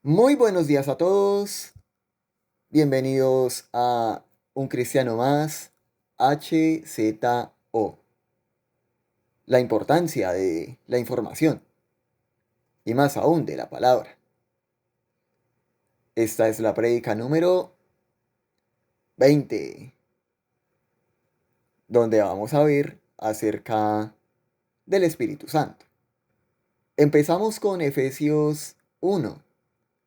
Muy buenos días a todos. Bienvenidos a Un Cristiano Más, HZO. La importancia de la información y más aún de la palabra. Esta es la prédica número 20, donde vamos a ver acerca del Espíritu Santo. Empezamos con Efesios 1,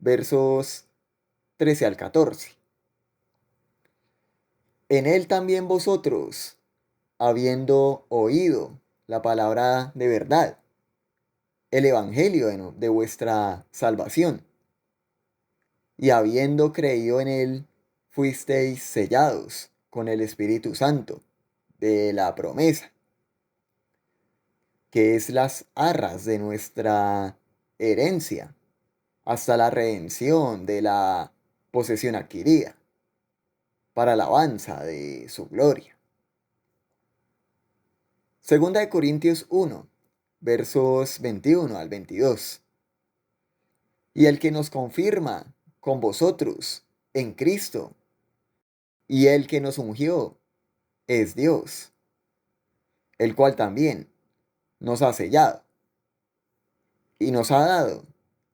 versos 13 al 14. En él también vosotros, habiendo oído la palabra de verdad, el evangelio de vuestra salvación, y habiendo creído en él, fuisteis sellados con el Espíritu Santo de la promesa, que es las arras de nuestra herencia, hasta la redención de la posesión adquirida, para alabanza de su gloria. Segunda de Corintios 1, versos 21 al 22. Y el que nos confirma con vosotros en Cristo, y el que nos ungió es Dios, el cual también nos ha sellado y nos ha dado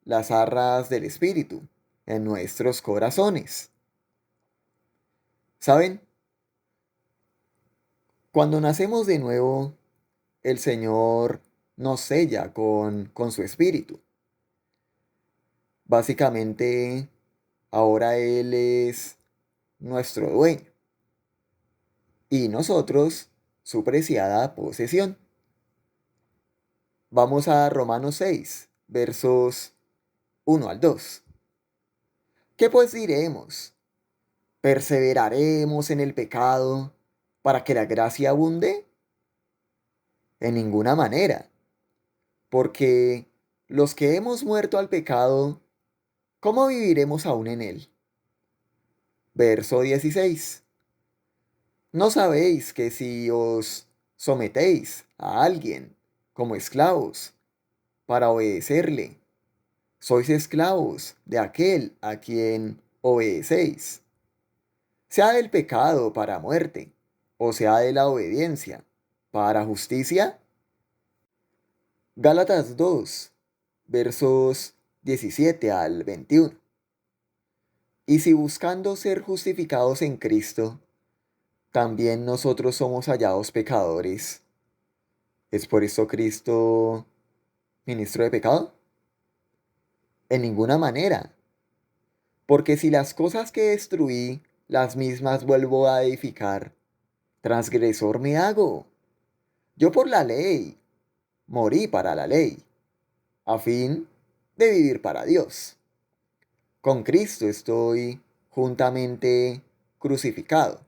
las arras del Espíritu en nuestros corazones. ¿Saben? Cuando nacemos de nuevo, el Señor nos sella con su Espíritu. Básicamente, ahora Él es nuestro dueño y nosotros su preciada posesión. Vamos a Romanos 6, versos 1 al 2. ¿Qué pues diremos? ¿Perseveraremos en el pecado para que la gracia abunde? En ninguna manera, porque los que hemos muerto al pecado, ¿cómo viviremos aún en él? Verso 16. ¿No sabéis que si os sometéis a alguien como esclavos para obedecerle, sois esclavos de aquel a quien obedecéis, sea del pecado para muerte, o sea de la obediencia para justicia? Gálatas 2, versos 17 al 21. Y si buscando ser justificados en Cristo, también nosotros somos hallados pecadores, ¿es por esto Cristo ministro de pecado? En ninguna manera, porque si las cosas que destruí, las mismas vuelvo a edificar, transgresor me hago. Yo por la ley, morí para la ley, a fin de vivir para Dios. Con Cristo estoy juntamente crucificado,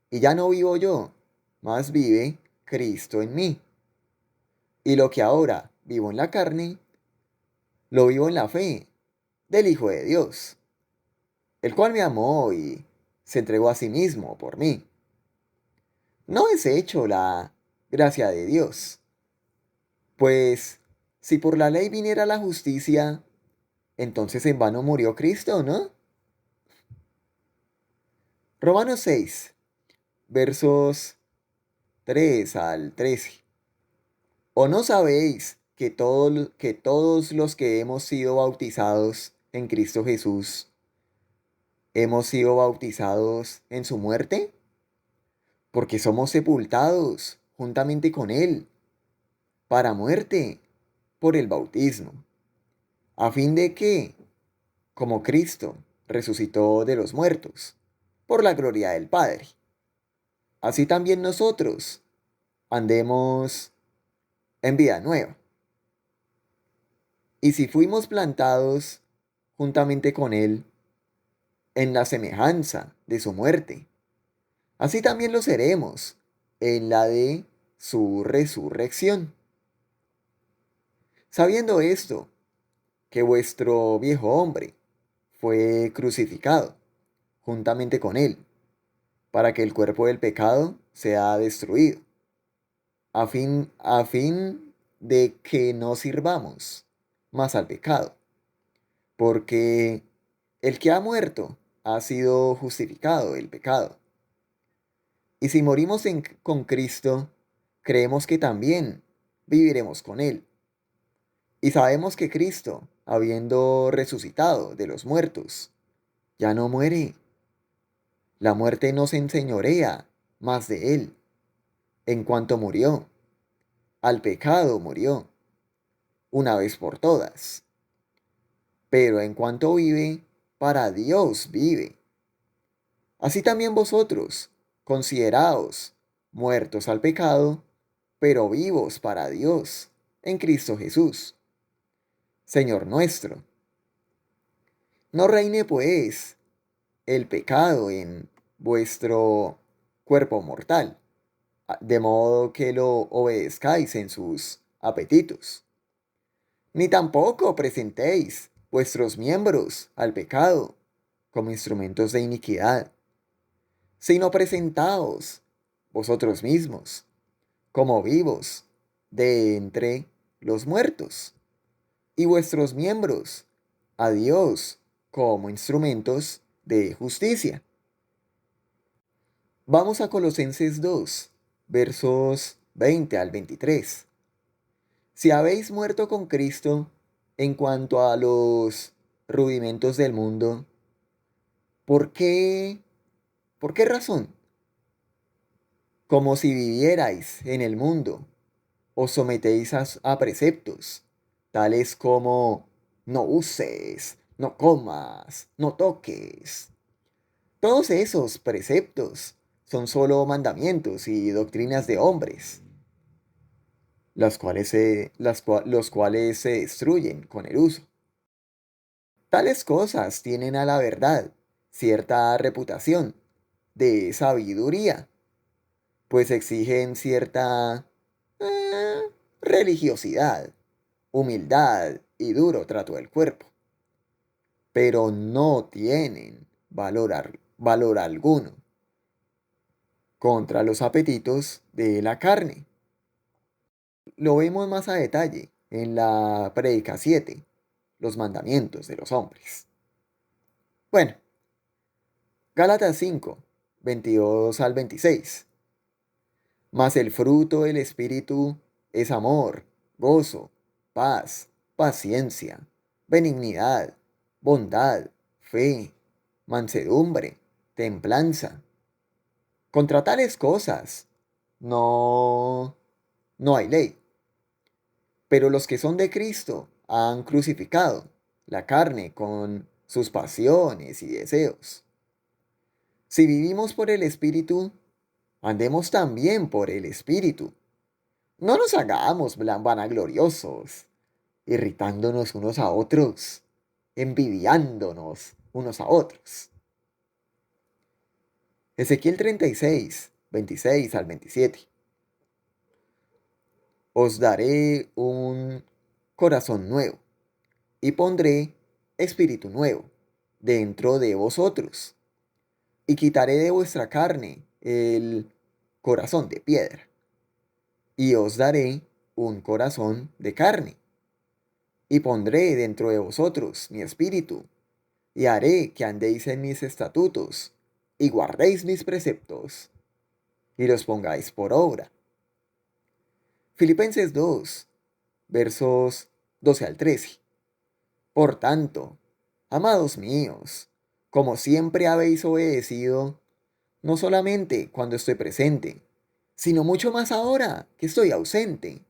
y ya no vivo yo, mas vive Cristo en mí. Y lo que ahora vivo en la carne, lo vivo en la fe del Hijo de Dios, el cual me amó y se entregó a sí mismo por mí. No desecho la gracia de Dios, pues si por la ley viniera la justicia, entonces en vano murió Cristo, ¿no? Romanos 6, versos 3 al 13. ¿O no sabéis que todos los que hemos sido bautizados en Cristo Jesús, hemos sido bautizados en su muerte? Porque somos sepultados juntamente con Él para muerte por el bautismo, a fin de que, como Cristo resucitó de los muertos, por la gloria del Padre, así también nosotros andemos en vida nueva. Y si fuimos plantados juntamente con Él en la semejanza de su muerte, así también lo seremos en la de su resurrección. Sabiendo esto, que vuestro viejo hombre fue crucificado juntamente con Él, para que el cuerpo del pecado sea destruido, a fin de que no sirvamos más al pecado, porque el que ha muerto ha sido justificado del pecado. Y si morimos con Cristo, creemos que también viviremos con Él. Y sabemos que Cristo, habiendo resucitado de los muertos, ya no muere. La muerte no se enseñorea más de Él. En cuanto murió, al pecado murió, una vez por todas. Pero en cuanto vive, para Dios vive. Así también vosotros, consideraos muertos al pecado, pero vivos para Dios, en Cristo Jesús, Señor nuestro. No reine pues el pecado en vuestro cuerpo mortal, de modo que lo obedezcáis en sus apetitos. Ni tampoco presentéis vuestros miembros al pecado como instrumentos de iniquidad, sino presentaos vosotros mismos como vivos de entre los muertos, y vuestros miembros a Dios como instrumentos de justicia. Vamos a Colosenses 2, versos 20 al 23. Si habéis muerto con Cristo en cuanto a los rudimentos del mundo, ¿por qué? ¿Por qué razón? Como si vivierais en el mundo, os sometéis a preceptos, tales como no uses, no comas, no toques. Todos esos preceptos son solo mandamientos y doctrinas de hombres, los cuales se destruyen con el uso. Tales cosas tienen a la verdad cierta reputación de sabiduría, pues exigen cierta eh, religiosidad, humildad y duro trato del cuerpo, pero no tienen valor alguno contra los apetitos de la carne. Lo vemos más a detalle en la Prédica 7, los mandamientos de los hombres. Bueno, Gálatas 5, 22 al 26. Mas el fruto del Espíritu es amor, gozo, paz, paciencia, benignidad, bondad, fe, mansedumbre, templanza. Contra tales cosas no, no hay ley. Pero los que son de Cristo han crucificado la carne con sus pasiones y deseos. Si vivimos por el Espíritu, andemos también por el Espíritu. No nos hagamos vanagloriosos, irritándonos unos a otros, envidiándonos unos a otros. Ezequiel 36, 26 al 27. Os daré un corazón nuevo y pondré espíritu nuevo dentro de vosotros, y quitaré de vuestra carne el corazón de piedra, y os daré un corazón de carne, y pondré dentro de vosotros mi espíritu, y haré que andéis en mis estatutos, y guardéis mis preceptos, y los pongáis por obra. Filipenses 2, versos 12 al 13. Por tanto, amados míos, como siempre habéis obedecido, no solamente cuando estoy presente, sino mucho más ahora que estoy ausente.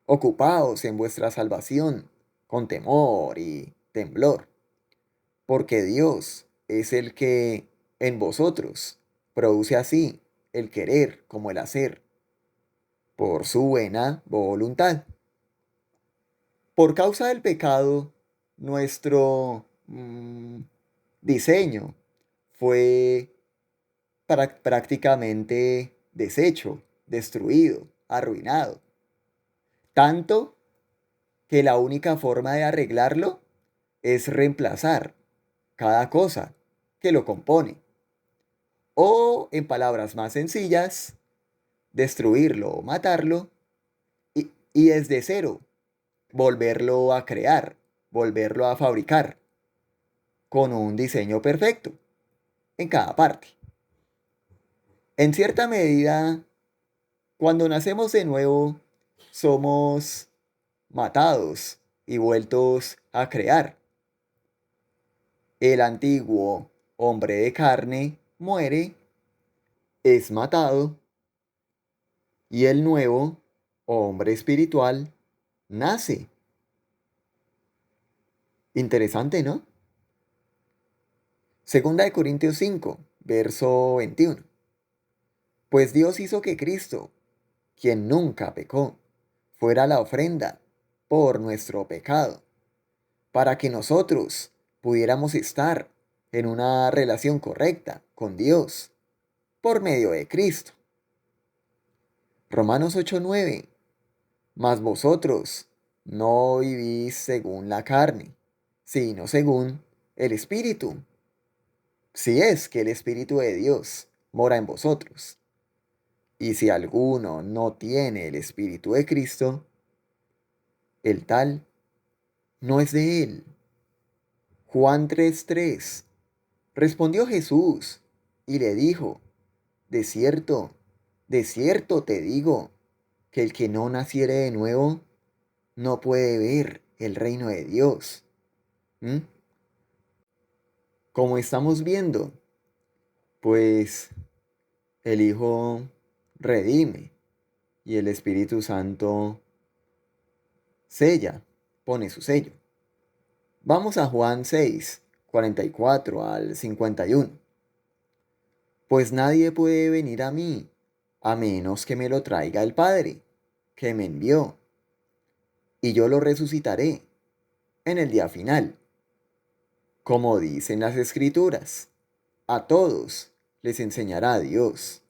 Ocupaos en vuestra salvación con temor y temblor, porque Dios es el que en vosotros produce así el querer como el hacer, por su buena voluntad. Por causa del pecado, nuestro diseño fue prácticamente deshecho, destruido, arruinado. Tanto que la única forma de arreglarlo es reemplazar cada cosa que lo compone. O, en palabras más sencillas, destruirlo o matarlo y desde cero volverlo a crear, volverlo a fabricar con un diseño perfecto en cada parte. En cierta medida, cuando nacemos de nuevo, somos matados y vueltos a crear. El antiguo hombre de carne muere, es matado, y el nuevo hombre espiritual nace. Interesante, ¿no? Segunda de Corintios 5, verso 21. Pues Dios hizo que Cristo, quien nunca pecó, fuera la ofrenda por nuestro pecado, para que nosotros pudiéramos estar en una relación correcta con Dios por medio de Cristo. Romanos 8:9. Mas vosotros no vivís según la carne, sino según el Espíritu. Si es que el Espíritu de Dios mora en vosotros. Y si alguno no tiene el Espíritu de Cristo, el tal no es de él. Juan 3:3. Respondió Jesús y le dijo, de cierto te digo, que el que no naciere de nuevo no puede ver el reino de Dios. ¿Mm? Como estamos viendo, pues el Hijo redime y el Espíritu Santo sella, pone su sello. Vamos a Juan 6, 44 al 51. Pues nadie puede venir a mí, a menos que me lo traiga el Padre, que me envió, y yo lo resucitaré en el día final. Como dicen las Escrituras, a todos les enseñará Dios.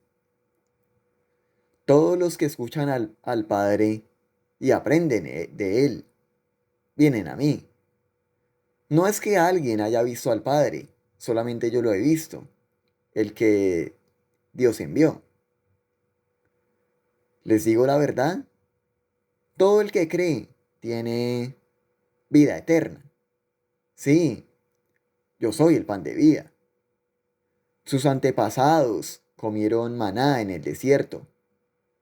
Todos los que escuchan al Padre y aprenden de Él, vienen a mí. No es que alguien haya visto al Padre, solamente yo lo he visto, el que Dios envió. Les digo la verdad, todo el que cree tiene vida eterna. Sí, yo soy el pan de vida. Sus antepasados comieron maná en el desierto,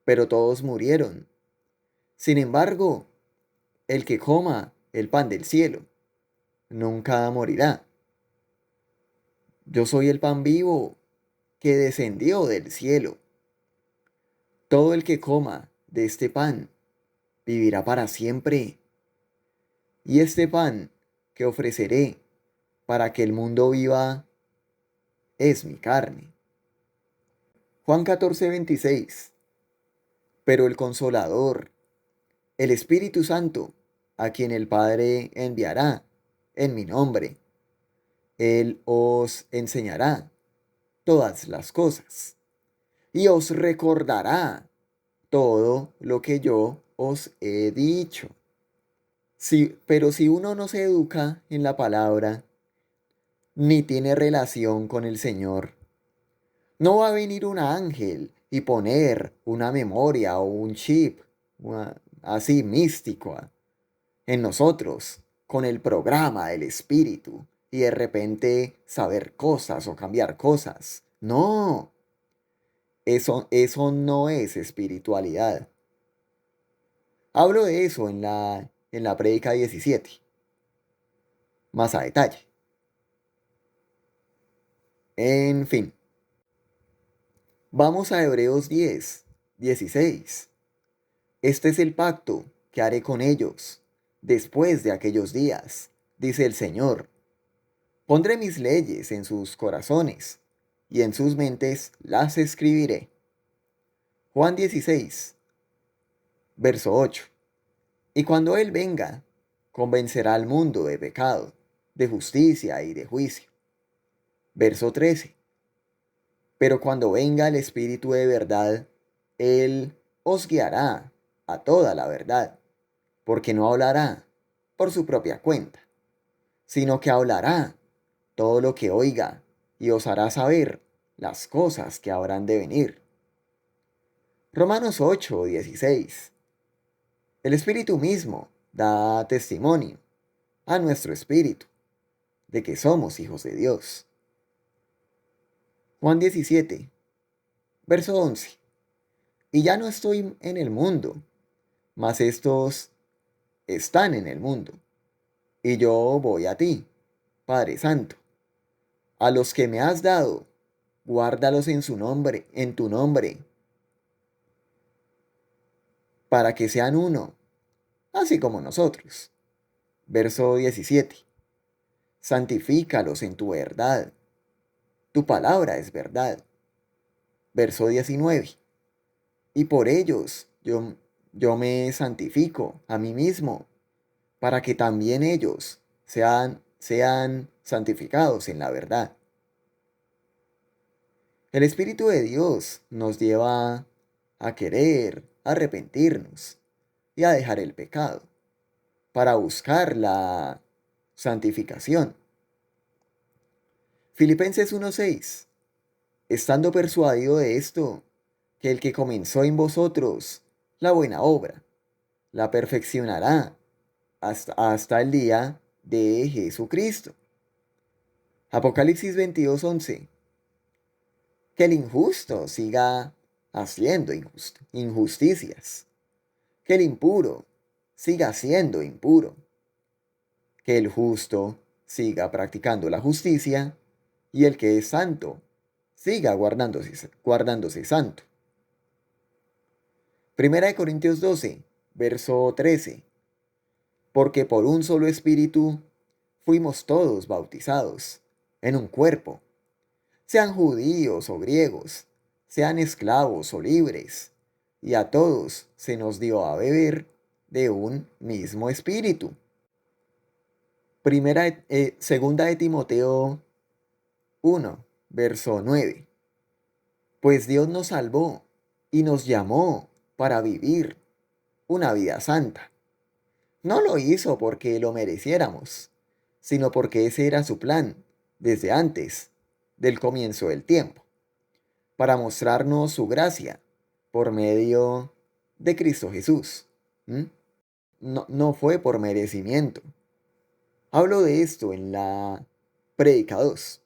pero todos murieron. Sin embargo, el que coma el pan del cielo nunca morirá. Yo soy el pan vivo que descendió del cielo. Todo el que coma de este pan vivirá para siempre. Y este pan que ofreceré para que el mundo viva es mi carne. Juan 14:26. Pero el Consolador, el Espíritu Santo, a quien el Padre enviará en mi nombre, Él os enseñará todas las cosas y os recordará todo lo que yo os he dicho. Pero si uno no se educa en la palabra, ni tiene relación con el Señor, no va a venir un ángel y poner una memoria o un chip así místico en nosotros con el programa del Espíritu y de repente saber cosas o cambiar cosas. No, eso no es espiritualidad. Hablo de eso en la prédica 17, más a detalle. En fin, vamos a Hebreos 10:16. Este es el pacto que haré con ellos después de aquellos días, dice el Señor. Pondré mis leyes en sus corazones y en sus mentes las escribiré. Juan 16, verso 8. Y cuando Él venga, convencerá al mundo de pecado, de justicia y de juicio. Verso 13. Pero cuando venga el Espíritu de verdad, Él os guiará a toda la verdad, porque no hablará por su propia cuenta, sino que hablará todo lo que oiga y os hará saber las cosas que habrán de venir. Romanos 8:16. El Espíritu mismo da testimonio a nuestro espíritu de que somos hijos de Dios. Juan 17, verso 11. Y ya no estoy en el mundo, mas estos están en el mundo, y yo voy a ti, Padre Santo. A los que me has dado, guárdalos en su nombre, en tu nombre, para que sean uno, así como nosotros. Verso 17. Santifícalos en tu verdad. Tu palabra es verdad. Verso 19. Y por ellos yo me santifico a mí mismo, para que también ellos sean santificados en la verdad. El Espíritu de Dios nos lleva a querer arrepentirnos y a dejar el pecado para buscar la santificación. Filipenses 1:6. Estando persuadido de esto, que el que comenzó en vosotros la buena obra, la perfeccionará hasta el día de Jesucristo. Apocalipsis 22:11. Que el injusto siga haciendo injusticias, que el impuro siga siendo impuro, que el justo siga practicando la justicia y el que es santo siga guardándose santo. Primera de Corintios 12, verso 13. Porque por un solo espíritu fuimos todos bautizados en un cuerpo, sean judíos o griegos, sean esclavos o libres, y a todos se nos dio a beber de un mismo espíritu. Segunda de Timoteo 1, verso 9. Pues Dios nos salvó y nos llamó para vivir una vida santa. No lo hizo porque lo mereciéramos, sino porque ese era su plan desde antes del comienzo del tiempo, para mostrarnos su gracia por medio de Cristo Jesús. ¿Mm? No fue por merecimiento. Hablo de esto en la Prédica 2.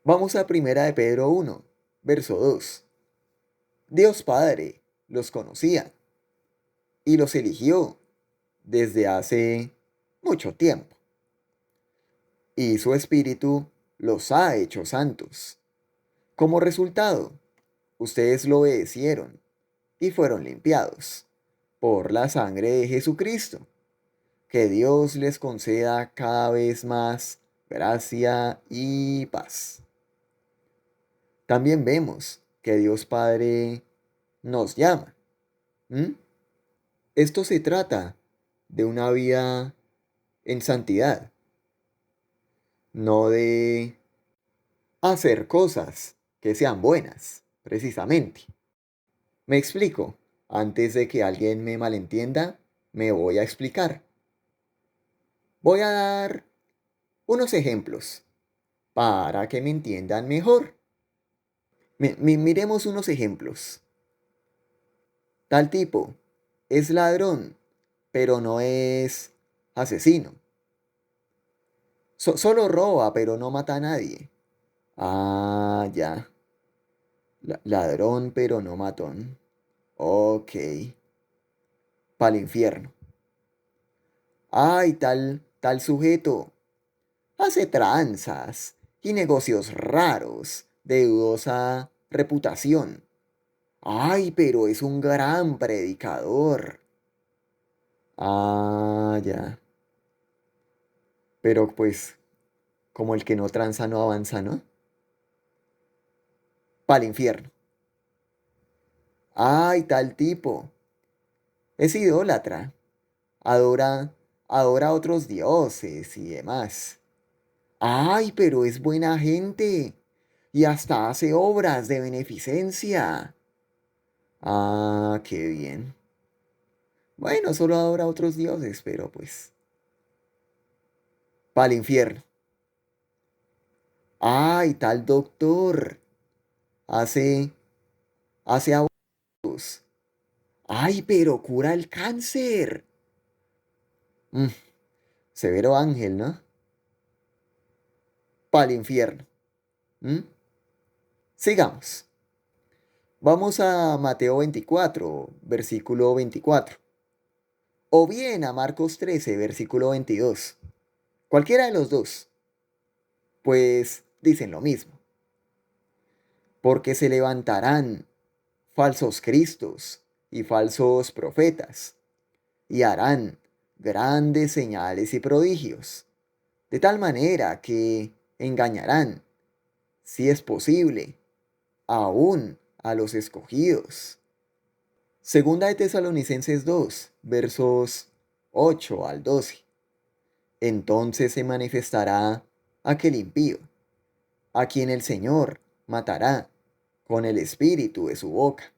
Vamos a Primera de Pedro 1, verso 2. Dios Padre los conocía y los eligió desde hace mucho tiempo, y su Espíritu los ha hecho santos. Como resultado, ustedes lo obedecieron y fueron limpiados por la sangre de Jesucristo. Que Dios les conceda cada vez más gracia y paz. También vemos que Dios Padre nos llama. ¿Mm? Esto se trata de una vida en santidad, no de hacer cosas que sean buenas, precisamente. Me explico. Antes de que alguien me malentienda, me voy a explicar. Voy a dar unos ejemplos para que me entiendan mejor. Miremos unos ejemplos. Tal tipo es ladrón, pero no es asesino. Solo roba, pero no mata a nadie. Ah, ya. Ladrón, pero no matón. Ok. Para el infierno. Ay, tal sujeto. Hace tranzas y negocios raros de dudosa reputación. Ay, pero es un gran predicador. Ah, ya. Pero pues, como el que no tranza no avanza, ¿no? Para el infierno. Ay, tal tipo. Es idólatra. Adora, adora a otros dioses y demás. Ay, pero es buena gente. Y hasta hace obras de beneficencia. Ah, qué bien. Bueno, solo adora a otros dioses, pero pues, para el infierno. Ay, tal doctor. Hace, hace abortos. Ay, pero cura el cáncer. Mm, Severo ángel, ¿no? Para el infierno. ¿Mm? Sigamos. Vamos a Mateo 24, versículo 24. O bien a Marcos 13, versículo 22. Cualquiera de los dos, pues dicen lo mismo. Porque se levantarán falsos cristos y falsos profetas, y harán grandes señales y prodigios, de tal manera que engañarán, si es posible, aún a los escogidos. Segunda de Tesalonicenses 2, versos 8 al 12. Entonces se manifestará aquel impío, a quien el Señor matará con el espíritu de su boca,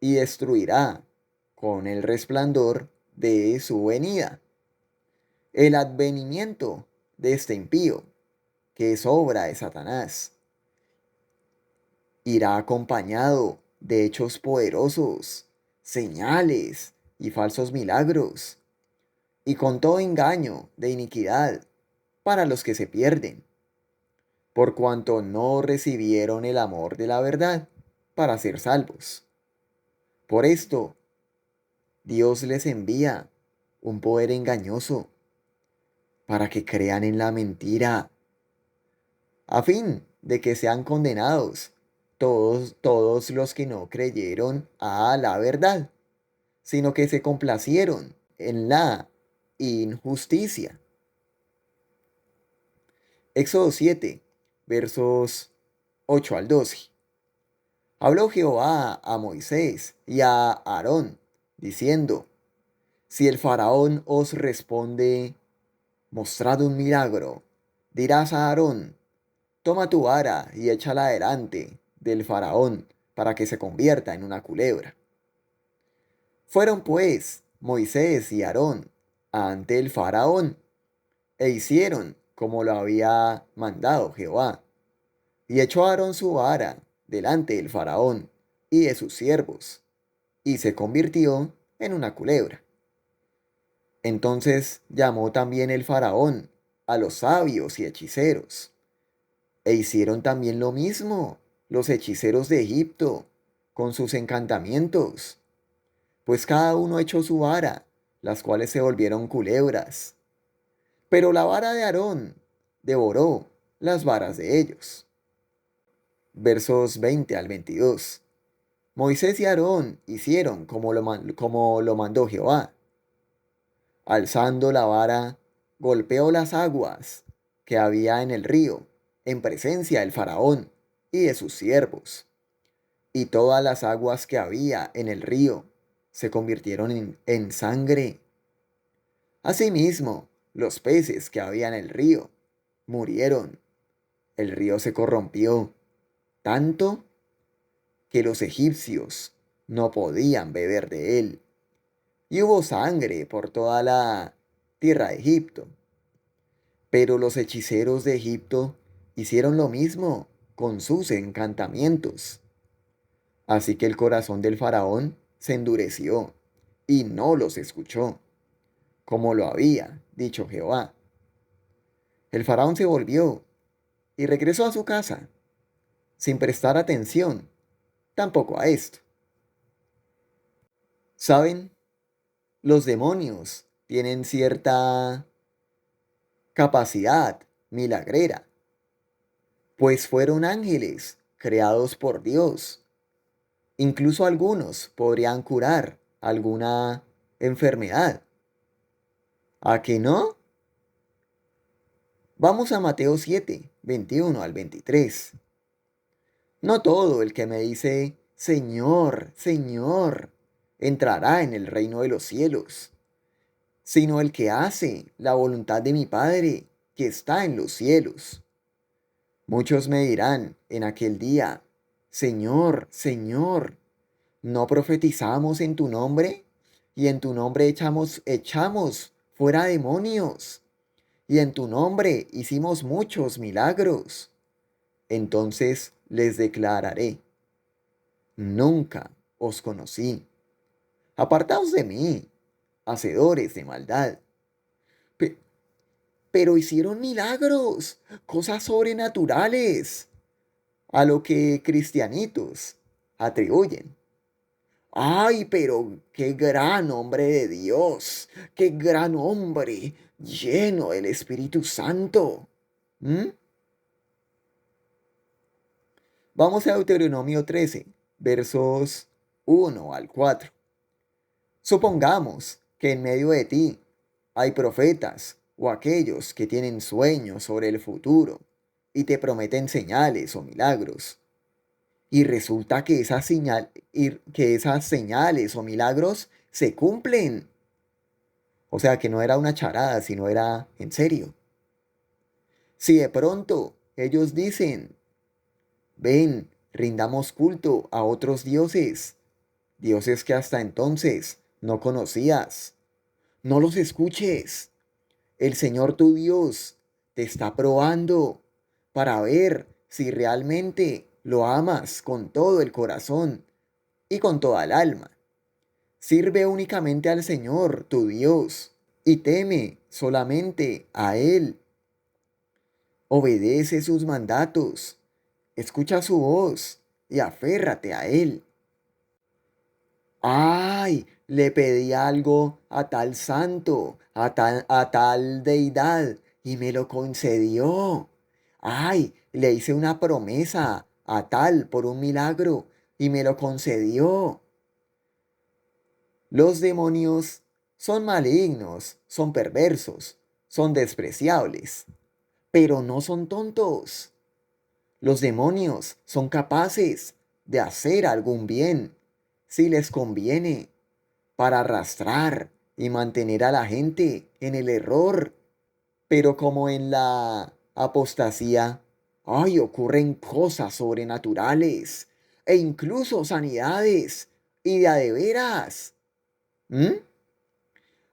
y destruirá con el resplandor de su venida. El advenimiento de este impío, que es obra de Satanás, irá acompañado de hechos poderosos, señales y falsos milagros, y con todo engaño de iniquidad para los que se pierden, por cuanto no recibieron el amor de la verdad para ser salvos. Por esto, Dios les envía un poder engañoso para que crean en la mentira, a fin de que sean condenados todos los que no creyeron a la verdad, sino que se complacieron en la injusticia. Éxodo 7, versos 8 al 12. Habló Jehová a Moisés y a Aarón, diciendo: Si el faraón os responde, mostrad un milagro, dirás a Aarón: Toma tu vara y échala delante del faraón, para que se convierta en una culebra. Fueron pues Moisés y Aarón ante el faraón, e hicieron como lo había mandado Jehová. Y echó Aarón su vara delante del faraón y de sus siervos, y se convirtió en una culebra. Entonces llamó también el faraón a los sabios y hechiceros, e hicieron también lo mismo los hechiceros de Egipto con sus encantamientos, pues cada uno echó su vara, las cuales se volvieron culebras. Pero la vara de Aarón devoró las varas de ellos. Versos 20 al 22. Moisés y Aarón hicieron como lo mandó Jehová. Alzando la vara, golpeó las aguas que había en el río, en presencia del faraón y de sus siervos. Y todas las aguas que había en el río se convirtieron en sangre. Asimismo, los peces que había en el río murieron. El río se corrompió tanto que los egipcios no podían beber de él. Y hubo sangre por toda la tierra de Egipto. Pero los hechiceros de Egipto hicieron lo mismo con sus encantamientos. Así que el corazón del faraón se endureció y no los escuchó, como lo había dicho Jehová. El faraón se volvió y regresó a su casa, sin prestar atención tampoco a esto. ¿Saben? Los demonios tienen cierta capacidad milagrera, pues fueron ángeles creados por Dios. Incluso algunos podrían curar alguna enfermedad. ¿A que no? Vamos a Mateo 7, 21 al 23. No todo el que me dice, Señor, Señor, entrará en el reino de los cielos, sino el que hace la voluntad de mi Padre que está en los cielos. Muchos me dirán en aquel día, Señor, Señor, ¿no profetizamos en tu nombre? Y en tu nombre echamos fuera demonios. Y en tu nombre hicimos muchos milagros. Entonces les declararé, nunca os conocí. Apartaos de mí, hacedores de maldad. pero hicieron milagros, cosas sobrenaturales, a lo que cristianitos atribuyen. Ay, pero qué gran hombre de Dios, qué gran hombre lleno del Espíritu Santo. ¿Mm? Vamos a Deuteronomio 13, versos 1 al 4. Supongamos que en medio de ti hay profetas o aquellos que tienen sueños sobre el futuro y te prometen señales o milagros. Y resulta que que esas señales o milagros se cumplen. O sea que no era una charada, sino era en serio. Si de pronto ellos dicen, ven, rindamos culto a otros dioses, dioses que hasta entonces no conocías, no los escuches. El Señor tu Dios te está probando para ver si realmente lo amas con todo el corazón y con toda el alma. Sirve únicamente al Señor tu Dios y teme solamente a Él. Obedece sus mandatos, escucha su voz y aférrate a Él. Ay, le pedí algo a tal santo, a tal deidad, y me lo concedió. Ay, le hice una promesa a tal por un milagro, y me lo concedió. Los demonios son malignos, son perversos, son despreciables, pero no son tontos. Los demonios son capaces de hacer algún bien, si les conviene, para arrastrar y mantener a la gente en el error. Pero como en la apostasía, ay, ocurren cosas sobrenaturales e incluso sanidades y de a de veras. ¿Mm?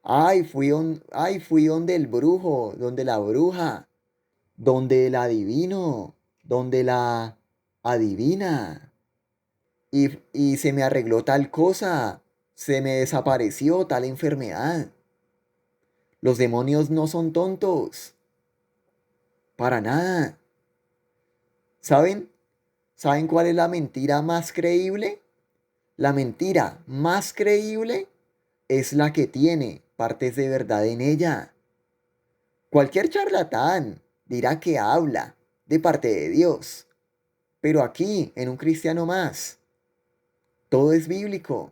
Ay, fui donde el brujo, donde la bruja, donde el adivino, donde la adivina. Y se me arregló tal cosa, se me desapareció tal enfermedad. Los demonios no son tontos, para nada. ¿Saben? ¿Saben cuál es la mentira más creíble? La mentira más creíble es la que tiene partes de verdad en ella. Cualquier charlatán dirá que habla de parte de Dios, pero aquí, en un cristiano más, todo es bíblico,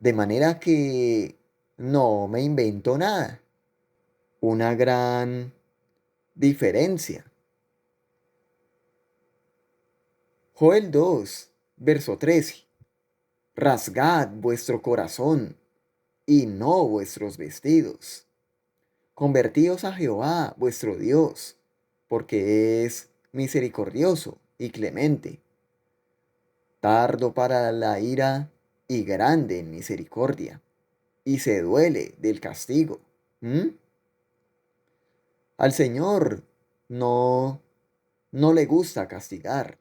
de manera que no me invento nada. Una gran diferencia. Joel 2, verso 13. Rasgad vuestro corazón y no vuestros vestidos. Convertíos a Jehová vuestro Dios, porque es misericordioso y clemente, tardo para la ira y grande en misericordia, y se duele del castigo. ¿Mm? Al Señor no, no le gusta castigar,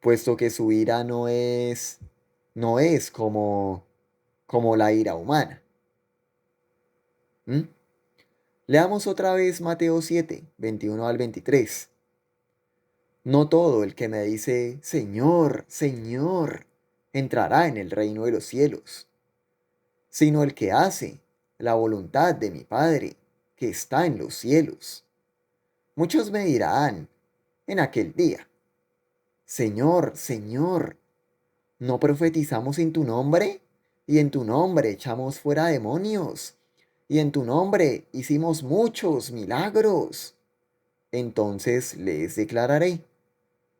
puesto que su ira no es como la ira humana. ¿Mm? Leamos otra vez Mateo 7, 21 al 23. No todo el que me dice, Señor, Señor, entrará en el reino de los cielos, sino el que hace la voluntad de mi Padre, que está en los cielos. Muchos me dirán en aquel día, Señor, Señor, ¿no profetizamos en tu nombre? Y en tu nombre echamos fuera demonios, y en tu nombre hicimos muchos milagros. Entonces les declararé,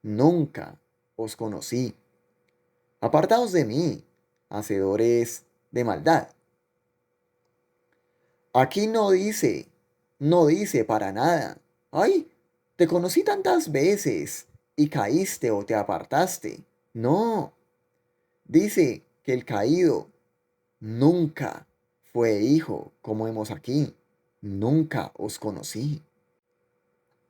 nunca os conocí. Apartaos de mí, hacedores de maldad. Aquí no dice para nada, ay, te conocí tantas veces y caíste o te apartaste. No, dice que el caído nunca fue hijo, como vemos aquí. Nunca os conocí.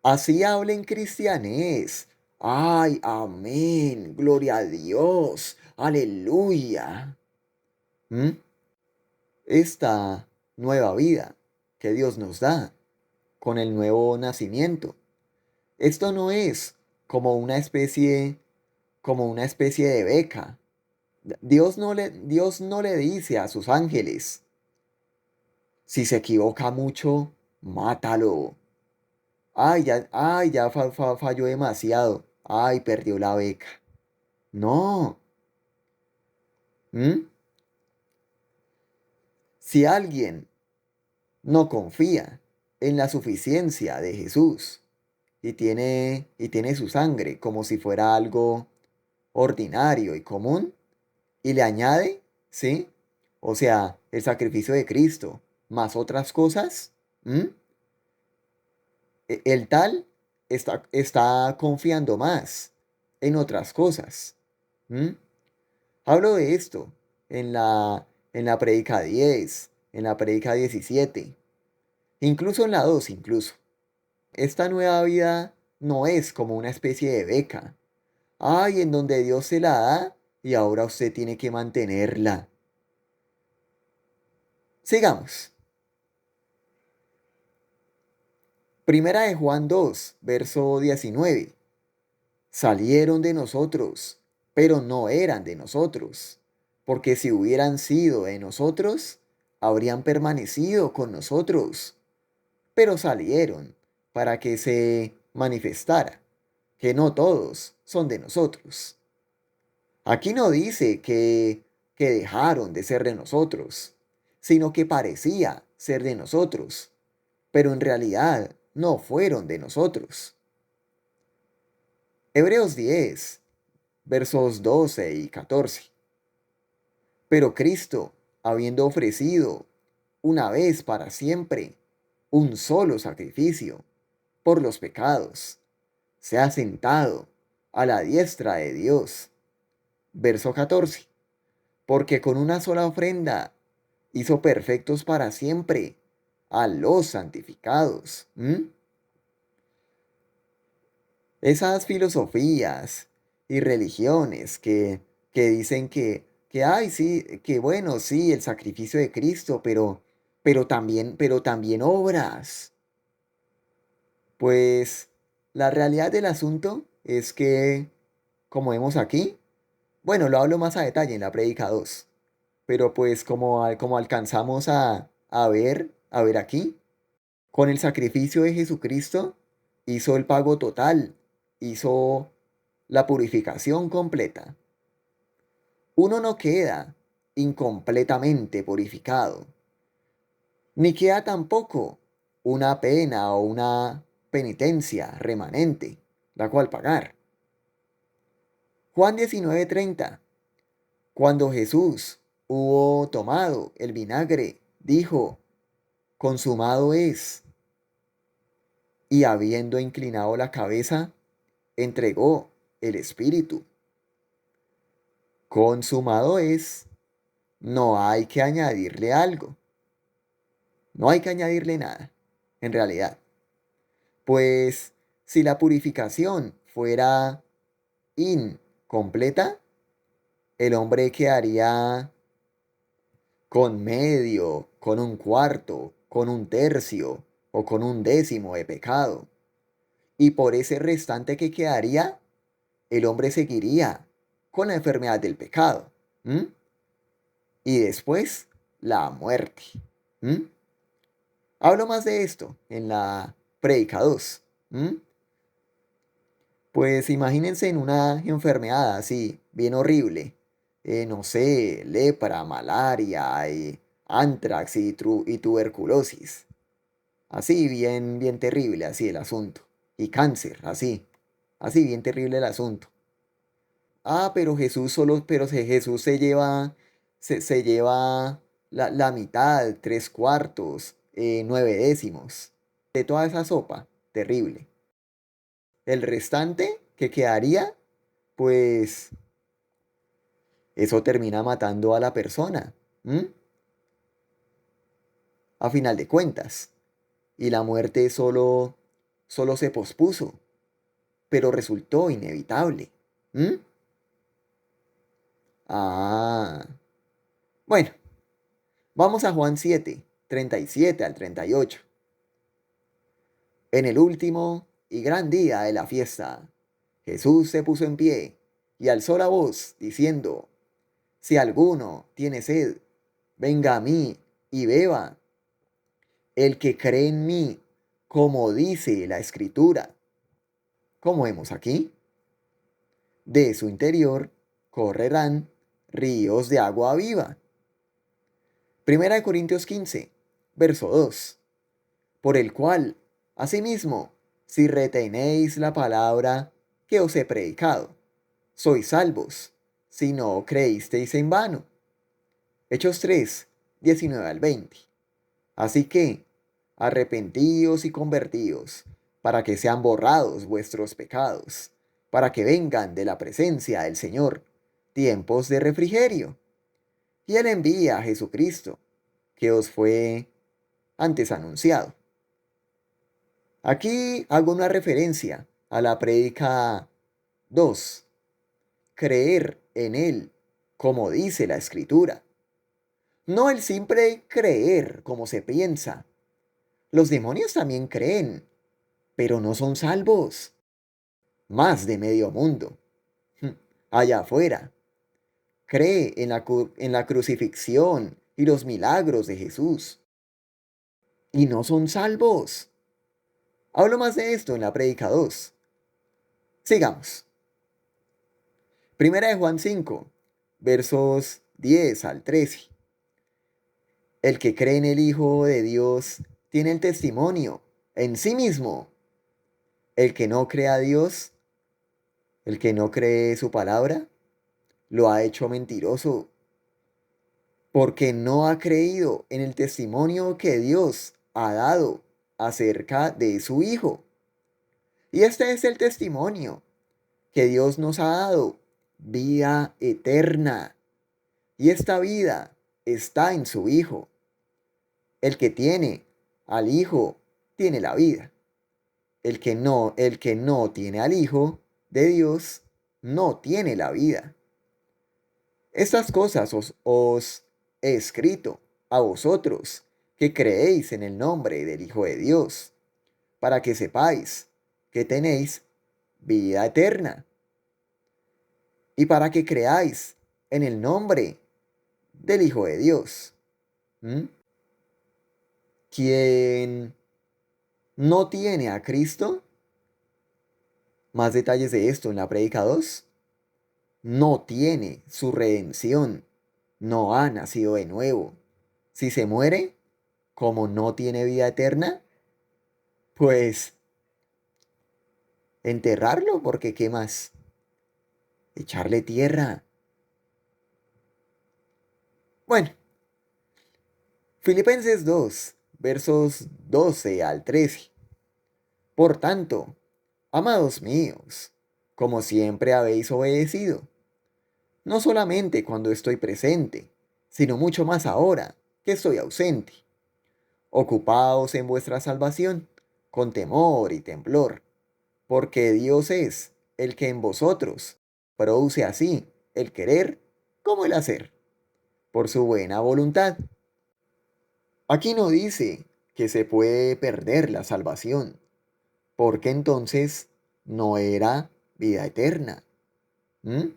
Así hablen cristianés. Ay, amén, gloria a Dios, aleluya. ¿Mm? Esta nueva vida que Dios nos da con el nuevo nacimiento. Esto no es como una especie de beca. Dios no le dice a sus ángeles, si se equivoca mucho, mátalo. Ay, ya falló demasiado. Ay, perdió la beca. No. ¿Mm? Si alguien no confía en la suficiencia de Jesús y tiene su sangre como si fuera algo ordinario y común, y le añade, ¿sí? O sea, el sacrificio de Cristo más otras cosas, ¿m? El tal está confiando más en otras cosas. ¿M? Hablo de esto en en la prédica 10, en la prédica 17, incluso en la 2 incluso. Esta nueva vida no es como una especie de beca. Ay, en donde Dios se la da y ahora usted tiene que mantenerla. Sigamos. Primera de Juan 2, verso 19. Salieron de nosotros, pero no eran de nosotros, porque si hubieran sido de nosotros, habrían permanecido con nosotros. Pero salieron para que se manifestara que no todos son de nosotros. Aquí no dice que dejaron de ser de nosotros, sino que parecía ser de nosotros, pero en realidad no fueron de nosotros. Hebreos 10, versos 12 y 14. Pero Cristo, habiendo ofrecido una vez para siempre un solo sacrificio por los pecados, se ha sentado a la diestra de Dios. Verso 14. Porque con una sola ofrenda hizo perfectos para siempre a los santificados. Esas filosofías y religiones que dicen ay, sí, que bueno, sí, el sacrificio de Cristo, pero también obras. Pues la realidad del asunto es que, como vemos aquí, bueno, lo hablo más a detalle en la prédica 2, pero pues como alcanzamos a ver aquí, con el sacrificio de Jesucristo hizo el pago total, hizo la purificación completa. Uno no queda incompletamente purificado, ni queda tampoco una pena o una penitencia remanente, la cual pagar. Juan 19:30. Cuando Jesús hubo tomado el vinagre, dijo, consumado es, y habiendo inclinado la cabeza, entregó el espíritu. Consumado es, no hay que añadirle algo, no hay que añadirle nada, en realidad. Pues si la purificación fuera incompleta, el hombre quedaría con medio, con un cuarto, con un tercio o con un décimo de pecado. Y por ese restante que quedaría, el hombre seguiría con la enfermedad del pecado. ¿M? Y después, la muerte. ¿M? Hablo más de esto en la prédica 2. ¿M? Pues imagínense en una enfermedad así, bien horrible. No sé, lepra, malaria, antrax y tuberculosis. Así, bien terrible, así el asunto. Y cáncer, así bien terrible el asunto. Ah, pero Jesús se lleva la mitad, tres cuartos, nueve décimos de toda esa sopa. Terrible. El restante que quedaría, pues eso termina matando a la persona. ¿M? A final de cuentas. Y la muerte solo se pospuso, pero resultó inevitable. ¿M? Ah. Bueno, vamos a Juan 7, 37 al 38. En el último y gran día de la fiesta, Jesús se puso en pie y alzó la voz, diciendo: Si alguno tiene sed, venga a mí y beba. El que cree en mí, como dice la Escritura, como vemos aquí, de su interior correrán ríos de agua viva. Primera de Corintios 15, verso 2. Por el cual, asimismo, si retenéis la palabra que os he predicado, sois salvos, si no creísteis en vano. Hechos 3, 19 al 20. Así que, arrepentíos y convertíos, para que sean borrados vuestros pecados, para que vengan de la presencia del Señor tiempos de refrigerio. Y Él envía a Jesucristo, que os fue antes anunciado. Aquí hago una referencia a la prédica 2. Creer en Él, como dice la Escritura. No el simple creer como se piensa. Los demonios también creen, pero no son salvos. Más de medio mundo, allá afuera, cree en la crucifixión y los milagros de Jesús, y no son salvos. Hablo más de esto en la prédica 2. Sigamos. Primera de Juan 5, versos 10 al 13. El que cree en el Hijo de Dios tiene el testimonio en sí mismo. El que no cree a Dios, el que no cree su palabra, lo ha hecho mentiroso, porque no ha creído en el testimonio que Dios ha dado acerca de su Hijo. Y este es el testimonio que Dios nos ha dado: vida eterna. Y esta vida está en su Hijo. El que tiene al Hijo tiene la vida. El que no tiene al Hijo de Dios no tiene la vida. Estas cosas os he escrito a vosotros que creéis en el nombre del Hijo de Dios, para que sepáis que tenéis vida eterna, y para que creáis en el nombre del Hijo de Dios. Quien no tiene a Cristo, más detalles de esto en la prédica 2, no tiene su redención, no ha nacido de nuevo. Si se muere, como no tiene vida eterna, pues enterrarlo, porque ¿qué más? Echarle tierra. Bueno, Filipenses 2, versos 12 al 13. Por tanto, amados míos, como siempre habéis obedecido, no solamente cuando estoy presente, sino mucho más ahora que estoy ausente. Ocupaos en vuestra salvación, con temor y temblor, porque Dios es el que en vosotros produce así el querer como el hacer, por su buena voluntad. Aquí no dice que se puede perder la salvación, porque entonces no era vida eterna. ¿Mm?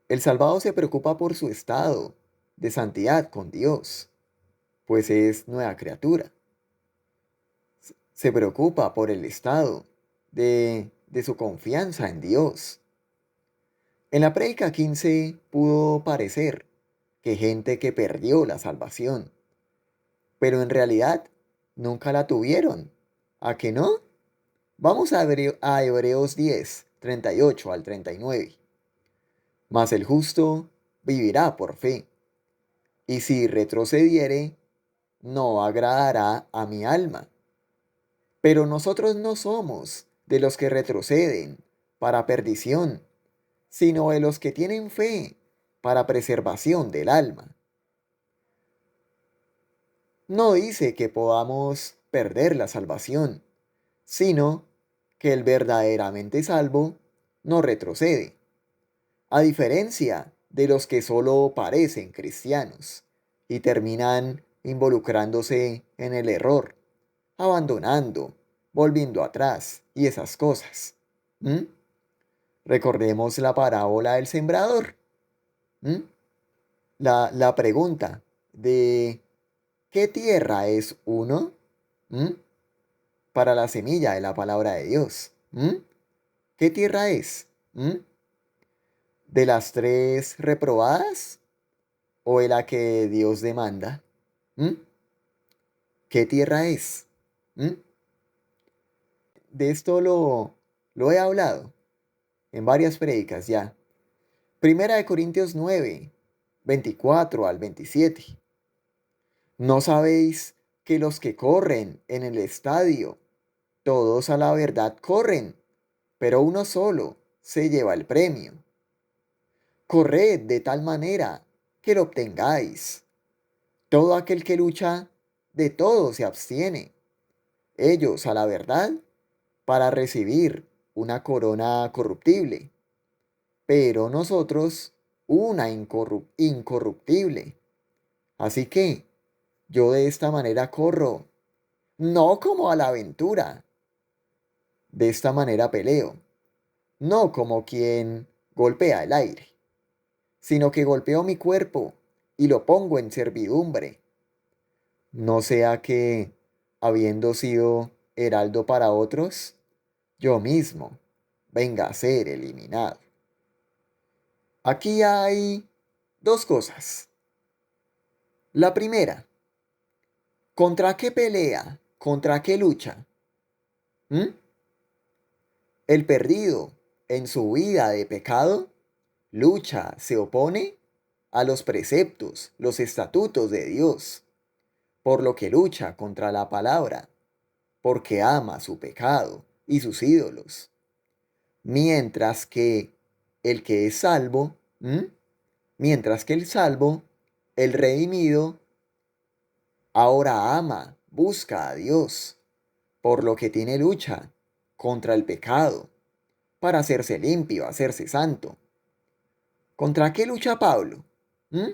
El salvado se preocupa por su estado de santidad con Dios, pues es nueva criatura. Se preocupa por el estado de su confianza en Dios. En la prédica 15 pudo parecer que gente que perdió la salvación, pero en realidad nunca la tuvieron. ¿A que no? Vamos a Hebreos 10, 38 al 39. Mas el justo vivirá por fe, y si retrocediere, no agradará a mi alma. Pero nosotros no somos de los que retroceden para perdición, sino de los que tienen fe para preservación del alma. No dice que podamos perder la salvación, sino que el verdaderamente salvo no retrocede, a diferencia de los que solo parecen cristianos y terminan involucrándose en el error, abandonando, volviendo atrás y esas cosas. ¿Mm? Recordemos la parábola del sembrador. ¿Mm? La pregunta de ¿qué tierra es uno? ¿Mm? Para la semilla de la palabra de Dios. ¿Mm? ¿Qué tierra es? ¿Mm? ¿De las tres reprobadas o de la que Dios demanda? ¿Mm? ¿Qué tierra es? ¿Mm? De esto lo he hablado en varias prédicas ya. Primera de Corintios 9, 24 al 27. ¿No sabéis que los que corren en el estadio, todos a la verdad corren, pero uno solo se lleva el premio? Corred de tal manera que lo obtengáis. Todo aquel que lucha, de todo se abstiene. Ellos a la verdad para recibir una corona corruptible, pero nosotros una incorruptible. Así que yo de esta manera corro, no como a la aventura, de esta manera peleo, no como quien golpea el aire, sino que golpeo mi cuerpo y lo pongo en servidumbre, no sea que, habiendo sido heraldo para otros, yo mismo venga a ser eliminado. Aquí hay dos cosas. La primera, ¿contra qué pelea? ¿Contra qué lucha? ¿Mm? El perdido en su vida de pecado lucha, se opone a los preceptos, los estatutos de Dios, por lo que lucha contra la palabra, porque ama su pecado y sus ídolos. Mientras que el que es salvo, ¿m? Mientras que el salvo, el redimido, ahora ama, busca a Dios, por lo que tiene lucha contra el pecado, para hacerse limpio, hacerse santo. ¿Contra qué lucha Pablo? ¿Mm?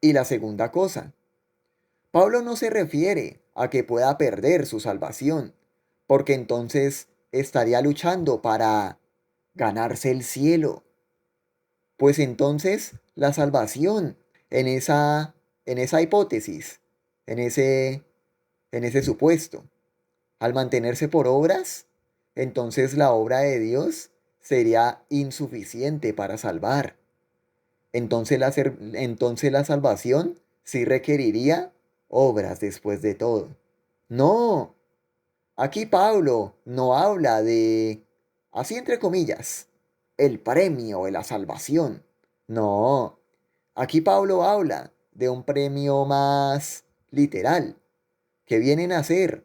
Y la segunda cosa, Pablo no se refiere a que pueda perder su salvación, porque entonces estaría luchando para ganarse el cielo. Pues entonces la salvación en esa hipótesis, en ese, en ese supuesto, al mantenerse por obras, entonces la obra de Dios sería insuficiente para salvar. Entonces la salvación sí requeriría obras después de todo. No, aquí Pablo no habla de, así entre comillas, el premio de la salvación. No, aquí Pablo habla de un premio más literal, que vienen a ser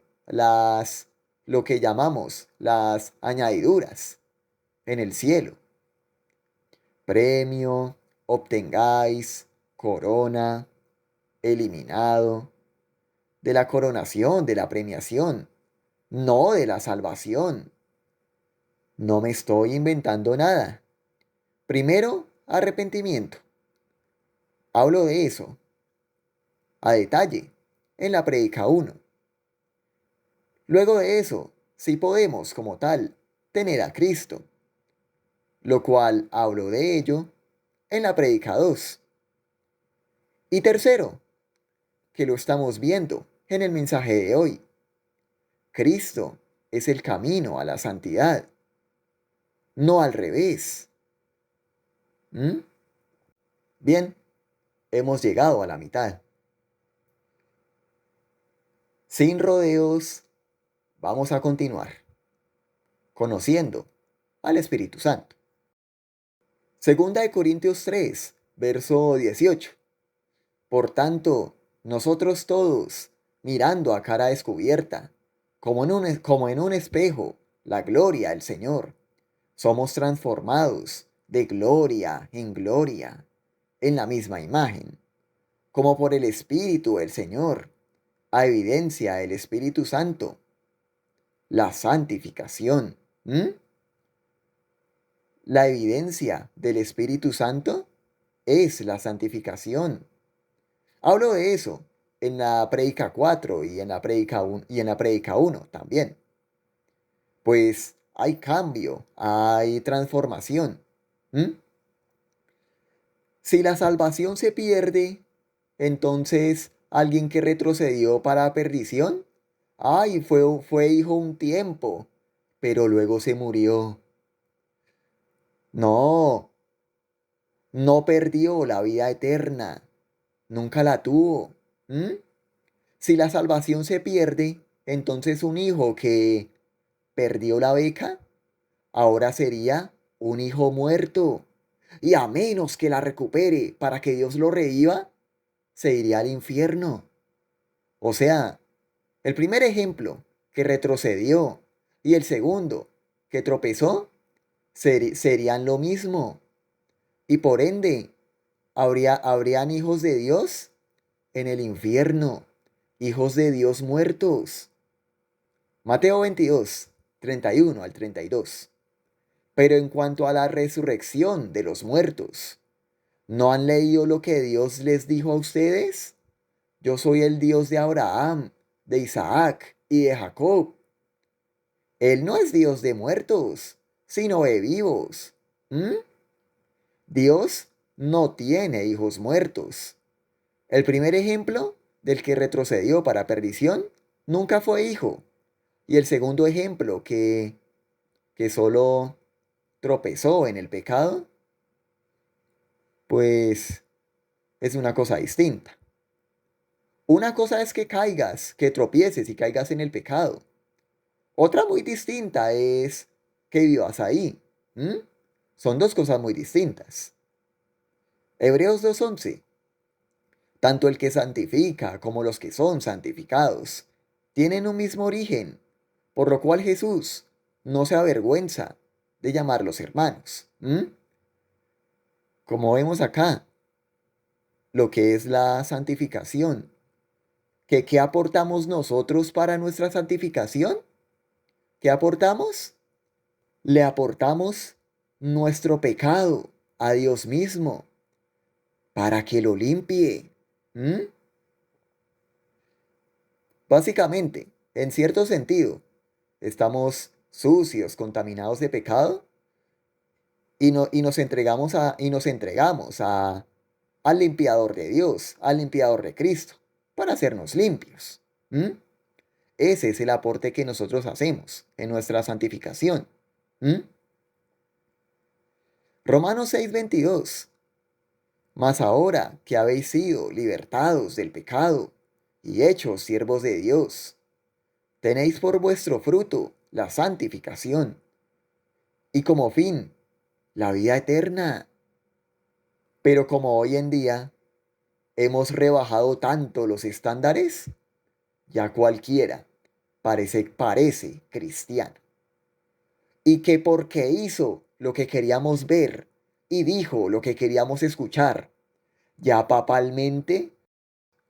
lo que llamamos las añadiduras en el cielo. Premio, obtengáis, corona, eliminado, de la coronación, de la premiación, no de la salvación. No me estoy inventando nada. Primero, arrepentimiento. Hablo de eso a detalle en la prédica 1. Luego de eso, si podemos como tal tener a Cristo, lo cual hablo de ello en la prédica 2. Y tercero, que lo estamos viendo en el mensaje de hoy. Cristo es el camino a la santidad, no al revés. ¿Mm? Bien, hemos llegado a la mitad. Sin rodeos, vamos a continuar conociendo al Espíritu Santo. Segunda de Corintios 3, verso 18. Por tanto, nosotros todos, mirando a cara descubierta, como en un espejo, la gloria del Señor, somos transformados de gloria en gloria, en la misma imagen, como por el Espíritu del Señor, a evidencia del Espíritu Santo, la santificación. ¿Mm? La evidencia del Espíritu Santo es la santificación. Hablo de eso en la prédica 4 y en la prédica 1, y en la prédica 1 también. Pues hay cambio, hay transformación. ¿Mm? Si la salvación se pierde, entonces alguien que retrocedió para perdición, ay, fue hijo un tiempo, pero luego se murió. No, no perdió la vida eterna, nunca la tuvo. ¿Mm? Si la salvación se pierde, entonces un hijo que perdió la beca, ahora sería un hijo muerto. Y a menos que la recupere para que Dios lo reviva, se iría al infierno. O sea, el primer ejemplo que retrocedió y el segundo que tropezó serían lo mismo. Y por ende, habrían hijos de Dios en el infierno, hijos de Dios muertos. Mateo 22, 31 al 32. Pero en cuanto a la resurrección de los muertos, ¿no han leído lo que Dios les dijo a ustedes? Yo soy el Dios de Abraham, de Isaac y de Jacob. Él no es Dios de muertos, sino de vivos. ¿Mm? Dios no tiene hijos muertos. El primer ejemplo del que retrocedió para perdición nunca fue hijo. Y el segundo ejemplo que solo tropezó en el pecado, pues es una cosa distinta. Una cosa es que caigas, que tropieces y caigas en el pecado. Otra muy distinta es que vivas ahí. ¿Mm? Son dos cosas muy distintas. Hebreos 2:11. Tanto el que santifica como los que son santificados tienen un mismo origen, por lo cual Jesús no se avergüenza de llamarlos hermanos. ¿Mm? Como vemos acá, lo que es la santificación. ¿Qué aportamos nosotros para nuestra santificación? ¿Qué aportamos? Le aportamos nuestro pecado a Dios mismo para que lo limpie. ¿Mm? Básicamente, en cierto sentido, estamos sucios, contaminados de pecado y nos entregamos al limpiador de Dios, al limpiador de Cristo, para hacernos limpios. ¿Mm? Ese es el aporte que nosotros hacemos en nuestra santificación. ¿Mm? Romanos 6:22. Mas ahora que habéis sido libertados del pecado y hechos siervos de Dios, tenéis por vuestro fruto la santificación y como fin la vida eterna. Pero como hoy en día hemos rebajado tanto los estándares, ya cualquiera parece cristiano. Y que porque hizo lo que queríamos ver y dijo lo que queríamos escuchar, ya papalmente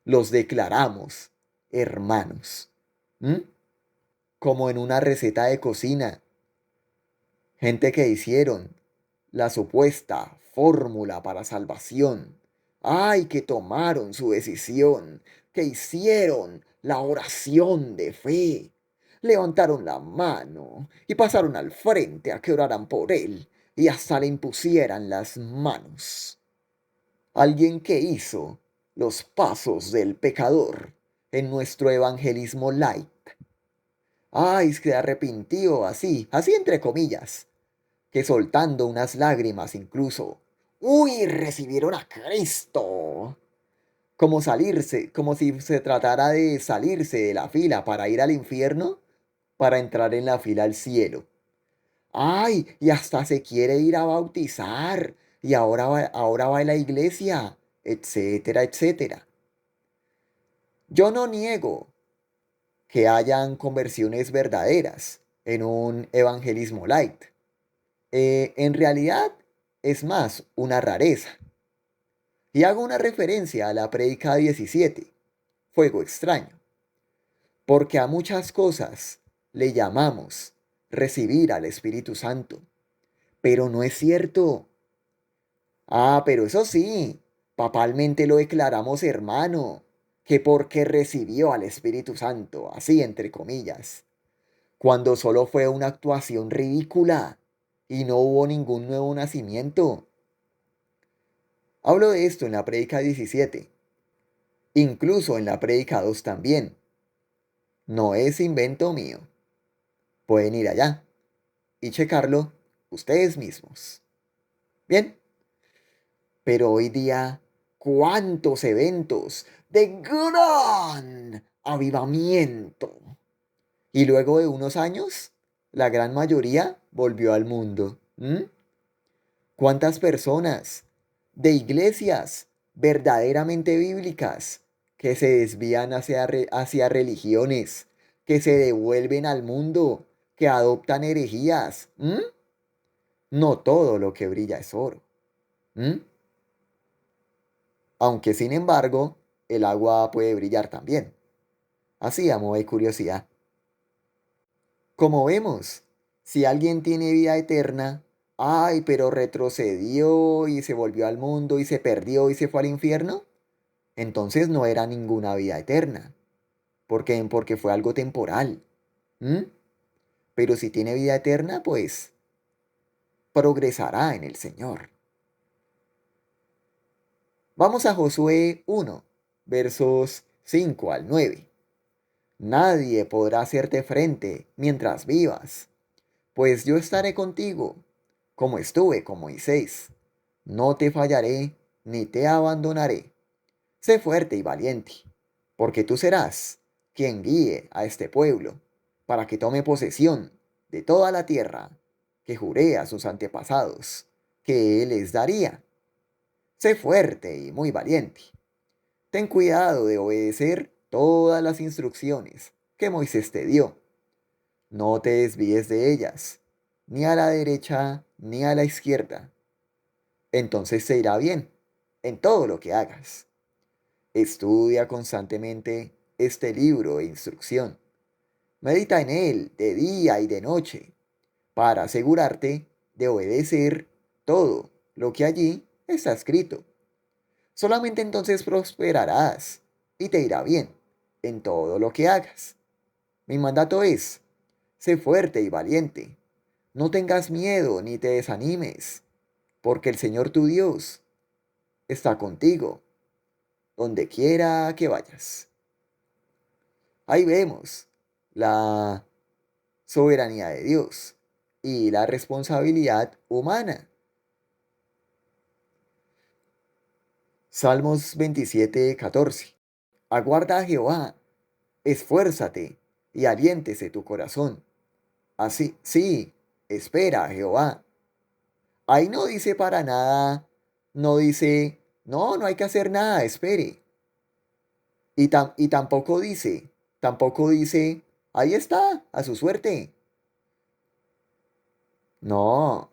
los declaramos hermanos. ¿Mm? Como en una receta de cocina. Gente que hicieron la supuesta fórmula para salvación. Ay, que tomaron su decisión, que hicieron la oración de fe. Levantaron la mano y pasaron al frente a que oraran por él y hasta le impusieran las manos. Alguien que hizo los pasos del pecador en nuestro evangelismo light. Ay, se arrepintió así entre comillas, que soltando unas lágrimas incluso. ¡Uy! Recibieron a Cristo. Como si se tratara de salirse de la fila para ir al infierno, para entrar en la fila al cielo. ¡Ay! Y hasta se quiere ir a bautizar. Y ahora va a la iglesia, etcétera, etcétera. Yo no niego que hayan conversiones verdaderas en un evangelismo light. En realidad es más una rareza. Y hago una referencia a la prédica 17, fuego extraño, porque a muchas cosas le llamamos recibir al Espíritu Santo, pero no es cierto. Ah, pero eso sí, papalmente lo declaramos hermano, que porque recibió al Espíritu Santo, así entre comillas, cuando solo fue una actuación ridícula y no hubo ningún nuevo nacimiento. Hablo de esto en la prédica 17, incluso en la prédica 2 también. No es invento mío. Pueden ir allá y checarlo ustedes mismos. Bien, pero hoy día, ¿cuántos eventos de gran avivamiento? Y luego de unos años, la gran mayoría volvió al mundo. ¿Cuántas personas de iglesias verdaderamente bíblicas que se desvían hacia religiones, que se devuelven al mundo, que adoptan herejías? No todo lo que brilla es oro. ¿m? Aunque sin embargo, el agua puede brillar también. Así a modo de curiosidad. Como vemos, si alguien tiene vida eterna, ay, pero retrocedió y se volvió al mundo y se perdió y se fue al infierno, entonces no era ninguna vida eterna. ¿Por qué? Porque fue algo temporal. ¿m? Pero si tiene vida eterna, pues progresará en el Señor. Vamos a Josué 1, versos 5 al 9. Nadie podrá hacerte frente mientras vivas, pues yo estaré contigo, como estuve con Moisés. No te fallaré ni te abandonaré. Sé fuerte y valiente, porque tú serás quien guíe a este pueblo para que tome posesión de toda la tierra que juré a sus antepasados que él les daría. Sé fuerte y muy valiente. Ten cuidado de obedecer todas las instrucciones que Moisés te dio. No te desvíes de ellas, ni a la derecha ni a la izquierda. Entonces te irá bien en todo lo que hagas. Estudia constantemente este libro de instrucción. Medita en él de día y de noche para asegurarte de obedecer todo lo que allí está escrito. Solamente entonces prosperarás y te irá bien en todo lo que hagas. Mi mandato es, sé fuerte y valiente. No tengas miedo ni te desanimes, porque el Señor tu Dios está contigo, donde quiera que vayas. Ahí vemos la soberanía de Dios y la responsabilidad humana. Salmos 27:14. Aguarda a Jehová, esfuérzate y aliéntese tu corazón. Así, sí, espera a Jehová. Ahí no dice para nada, no dice, no, no hay que hacer nada, espere. Y tampoco dice, ahí está, a su suerte. No,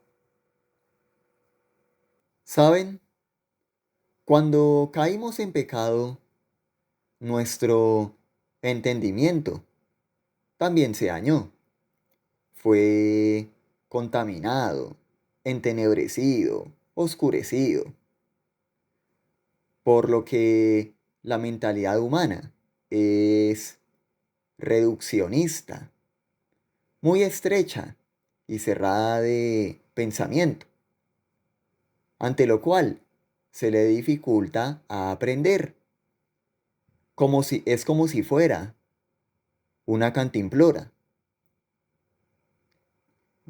¿saben? Cuando caímos en pecado, nuestro entendimiento también se dañó. Fue contaminado, entenebrecido, oscurecido, por lo que la mentalidad humana es reduccionista, muy estrecha y cerrada de pensamiento, ante lo cual se le dificulta a aprender, como si fuera una cantimplora,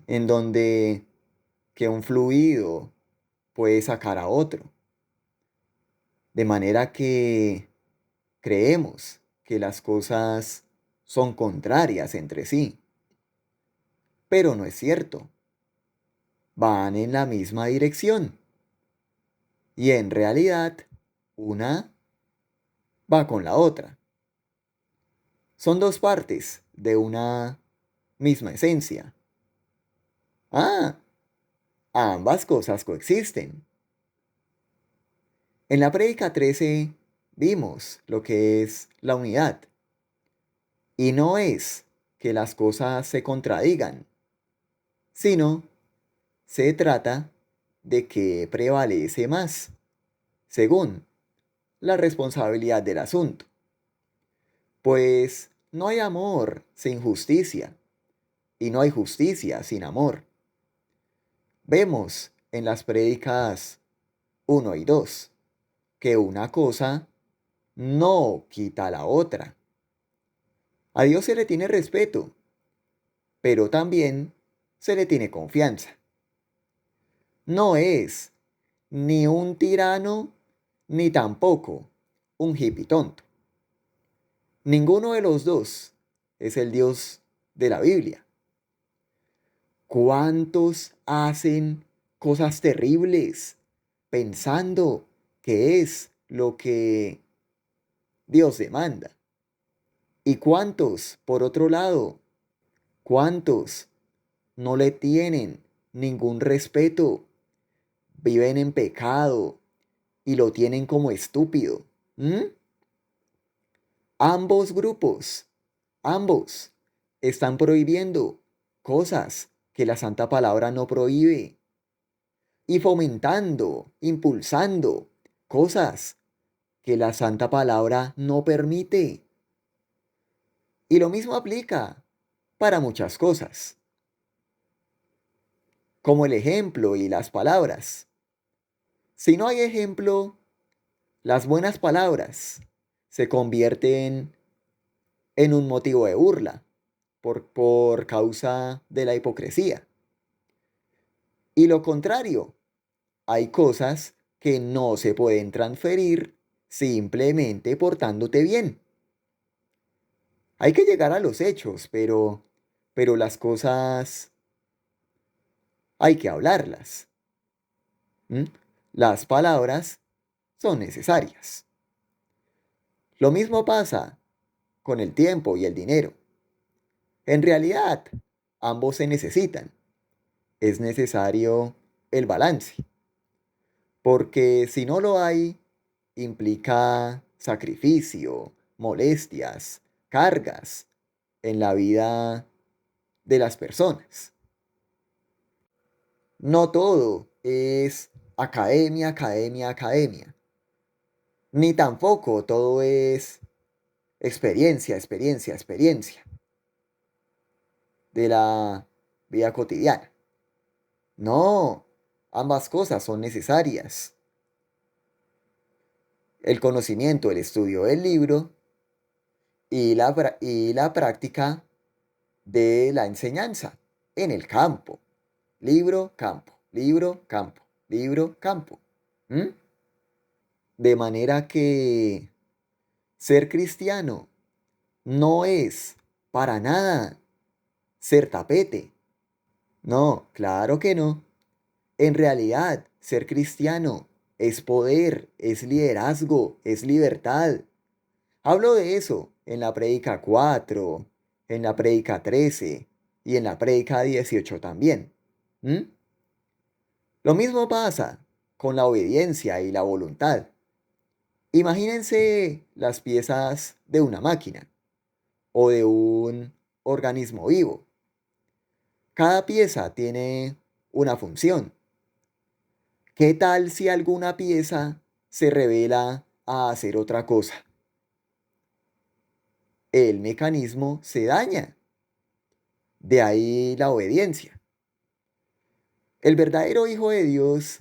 en donde que un fluido puede sacar a otro, de manera que creemos que las cosas son contrarias entre sí, pero no es cierto, van en la misma dirección y en realidad una va con la otra. Son dos partes de una misma esencia. Ah, ambas cosas coexisten. En la prédica 13 vimos lo que es la unidad. Y no es que las cosas se contradigan, sino se trata de que prevalece más, según la responsabilidad del asunto. Pues no hay amor sin justicia y no hay justicia sin amor. Vemos en las prédicas 1 y 2 que una cosa no quita la otra. A Dios se le tiene respeto, pero también se le tiene confianza. No es ni un tirano ni tampoco un hippie tonto. Ninguno de los dos es el Dios de la Biblia. ¿Cuántos hacen cosas terribles pensando que es lo que Dios demanda? ¿Y cuántos, por otro lado, cuántos no le tienen ningún respeto, viven en pecado y lo tienen como estúpido? ¿Mm? Ambos grupos, ambos, están prohibiendo cosas que la Santa Palabra no prohíbe y fomentando, impulsando cosas que la Santa Palabra no permite. Y lo mismo aplica para muchas cosas, como el ejemplo y las palabras. Si no hay ejemplo, las buenas palabras se convierten en un motivo de burla por causa de la hipocresía. Y lo contrario, hay cosas que no se pueden transferir simplemente portándote bien. Hay que llegar a los hechos, pero las cosas hay que hablarlas. ¿Mm? Las palabras son necesarias. Lo mismo pasa con el tiempo y el dinero. En realidad, ambos se necesitan. Es necesario el balance, porque si no lo hay, implica sacrificio, molestias, cargas en la vida de las personas. No todo es academia, academia, academia. Ni tampoco todo es experiencia, experiencia, experiencia de la vida cotidiana. No, ambas cosas son necesarias. El conocimiento, el estudio del libro y la práctica de la enseñanza en el campo. Libro, campo, libro, campo, libro, campo. ¿Mm? De manera que ser cristiano no es para nada ser tapete. No, claro que no. En realidad, ser cristiano es poder, es liderazgo, es libertad. Hablo de eso en la prédica 4, en la prédica 13 y en la prédica 18 también. ¿Mm? Lo mismo pasa con la obediencia y la voluntad. Imagínense las piezas de una máquina o de un organismo vivo. Cada pieza tiene una función. ¿Qué tal si alguna pieza se revela a hacer otra cosa? El mecanismo se daña. De ahí la obediencia. El verdadero Hijo de Dios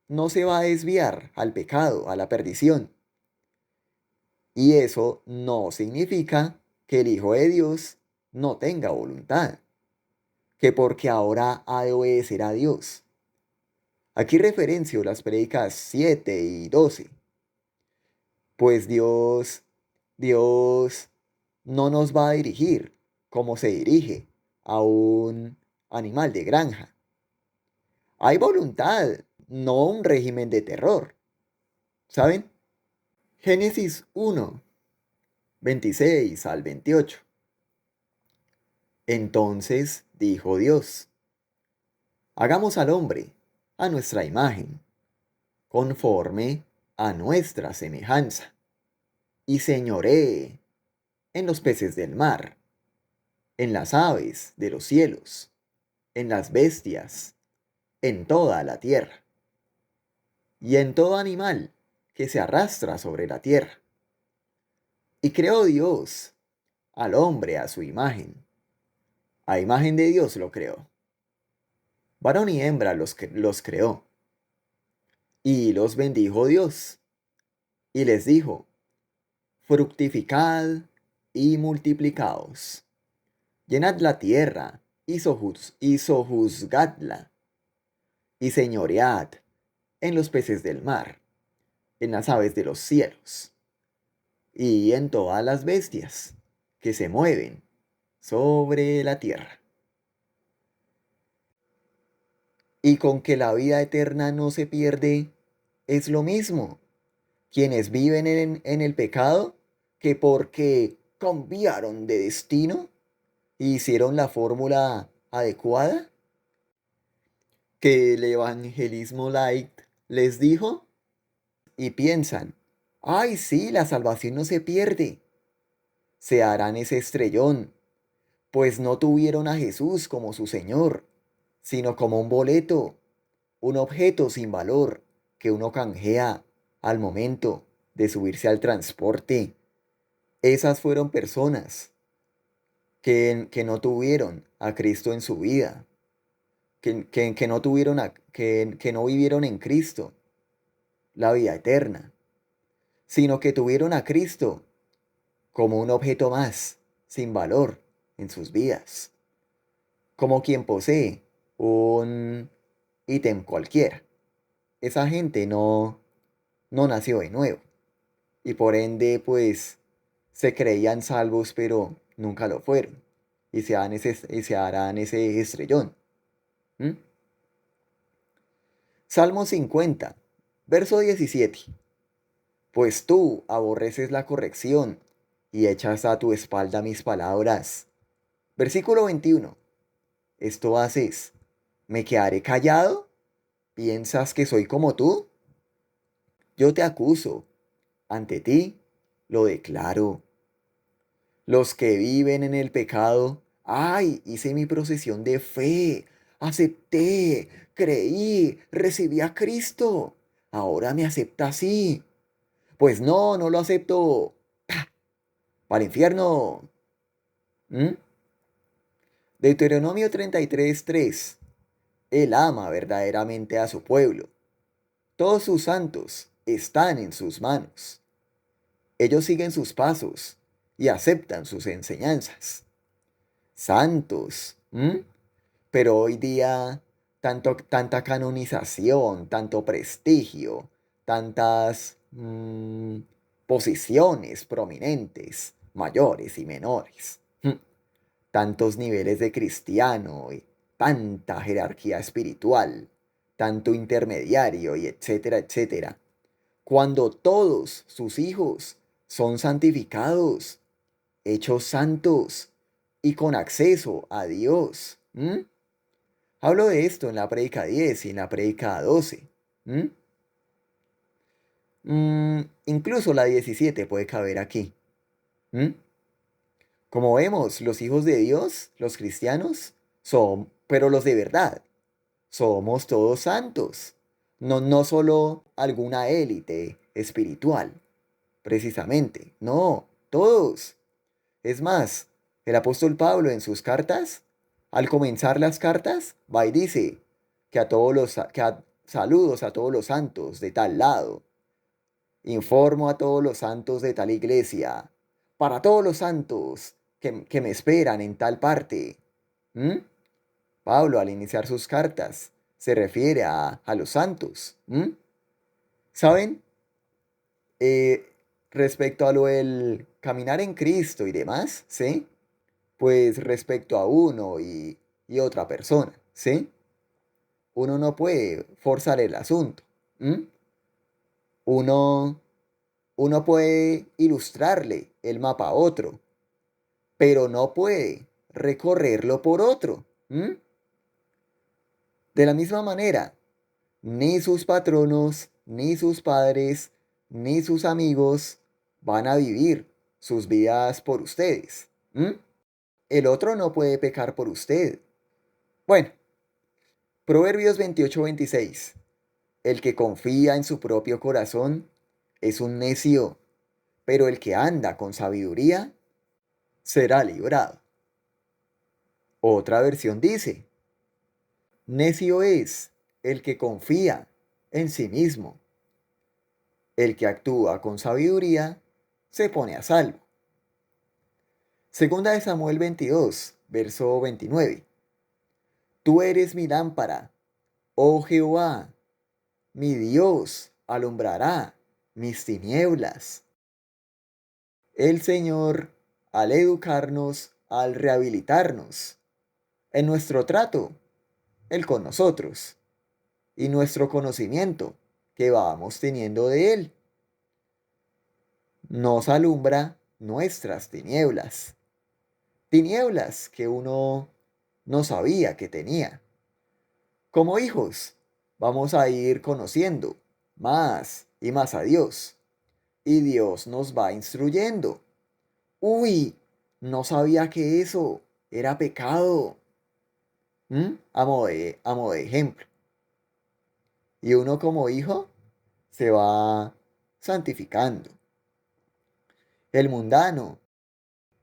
no se va a desviar al pecado, a la perdición. Y eso no significa que el Hijo de Dios no tenga voluntad, que porque ahora ha de obedecer a Dios. Aquí referencio las prédicas 7 y 12, pues Dios no nos va a dirigir como se dirige a un animal de granja. Hay voluntad, no un régimen de terror. ¿Saben? Génesis 1, 26 al 28. Entonces dijo Dios, hagamos al hombre a nuestra imagen, conforme a nuestra semejanza, y señoree en los peces del mar, en las aves de los cielos, en las bestias, en toda la tierra, y en todo animal que se arrastra sobre la tierra. Y creó Dios al hombre a su imagen. A imagen de Dios lo creó. Varón y hembra los creó. Y los bendijo Dios. Y les dijo, fructificad y multiplicaos. Llenad la tierra y sojuzgadla. Y señoread en los peces del mar, en las aves de los cielos, y en todas las bestias que se mueven sobre la tierra. Y con que la vida eterna no se pierde, es lo mismo. Quienes viven en el pecado, que porque cambiaron de destino, hicieron la fórmula adecuada, que el evangelismo light les dijo, y piensan, ay sí, la salvación no se pierde. Se harán ese estrellón, pues no tuvieron a Jesús como su Señor, sino como un boleto, un objeto sin valor que uno canjea al momento de subirse al transporte. Esas fueron personas que no tuvieron a Cristo en su vida, que no tuvieron que no vivieron en Cristo la vida eterna, sino que tuvieron a Cristo como un objeto más, sin valor en sus vidas, como quien posee un ítem cualquiera. Esa gente no nació de nuevo y por ende pues se creían salvos pero nunca lo fueron y se harán ese estrellón. ¿Mm? Salmo 50, verso 17. Pues tú aborreces la corrección y echas a tu espalda mis palabras. Versículo 21. Esto haces. ¿Me quedaré callado? ¿Piensas que soy como tú? Yo te acuso. Ante ti lo declaro. Los que viven en el pecado, ay, hice mi procesión de fe. Acepté, creí, recibí a Cristo. Ahora me acepta así. Pues no, no lo acepto. Para el infierno. ¿Mm? Deuteronomio 33:3. Él ama verdaderamente a su pueblo. Todos sus santos están en sus manos. Ellos siguen sus pasos y aceptan sus enseñanzas. Santos. ¿M? Pero hoy día tanta canonización, tanto prestigio, tantas posiciones prominentes, mayores y menores. Tantos niveles de cristiano y tanta jerarquía espiritual, tanto intermediario y etcétera, etcétera. Cuando todos sus hijos son santificados, hechos santos y con acceso a Dios. Hablo de esto en la prédica 10 y en la prédica 12. ¿Mm? Incluso la 17 puede caber aquí. ¿Mm? Como vemos, los hijos de Dios, los cristianos, son, pero los de verdad, somos todos santos. No solo alguna élite espiritual, precisamente. No, todos. Es más, el apóstol Pablo en sus cartas, al comenzar las cartas, va y dice que saludos a todos los santos de tal lado. Informo a todos los santos de tal iglesia. Para todos los santos que me esperan en tal parte. ¿Mm? Pablo, al iniciar sus cartas, se refiere a los santos. ¿Saben? Eh, Respecto a lo del caminar en Cristo y demás, ¿sí? Pues respecto a uno y otra persona, ¿sí? Uno no puede forzar el asunto. ¿M? Uno, uno puede ilustrarle el mapa a otro, pero no puede recorrerlo por otro. De la misma manera, ni sus patronos, ni sus padres, ni sus amigos van a vivir sus vidas por ustedes. El otro no puede pecar por usted. Bueno, Proverbios 28:26. El que confía en su propio corazón es un necio, pero el que anda con sabiduría será librado. Otra versión dice, necio es el que confía en sí mismo. El que actúa con sabiduría se pone a salvo. Segunda de Samuel 22, verso 29. Tú eres mi lámpara, oh Jehová, mi Dios alumbrará mis tinieblas. El Señor, al educarnos, al rehabilitarnos, en nuestro trato, Él con nosotros, y nuestro conocimiento que vamos teniendo de Él, nos alumbra nuestras tinieblas. Tinieblas que uno no sabía que tenía. Como hijos, vamos a ir conociendo más y más a Dios. Y Dios nos va instruyendo. Uy, no sabía que eso era pecado. A modo de ejemplo. Y uno como hijo se va santificando. El mundano,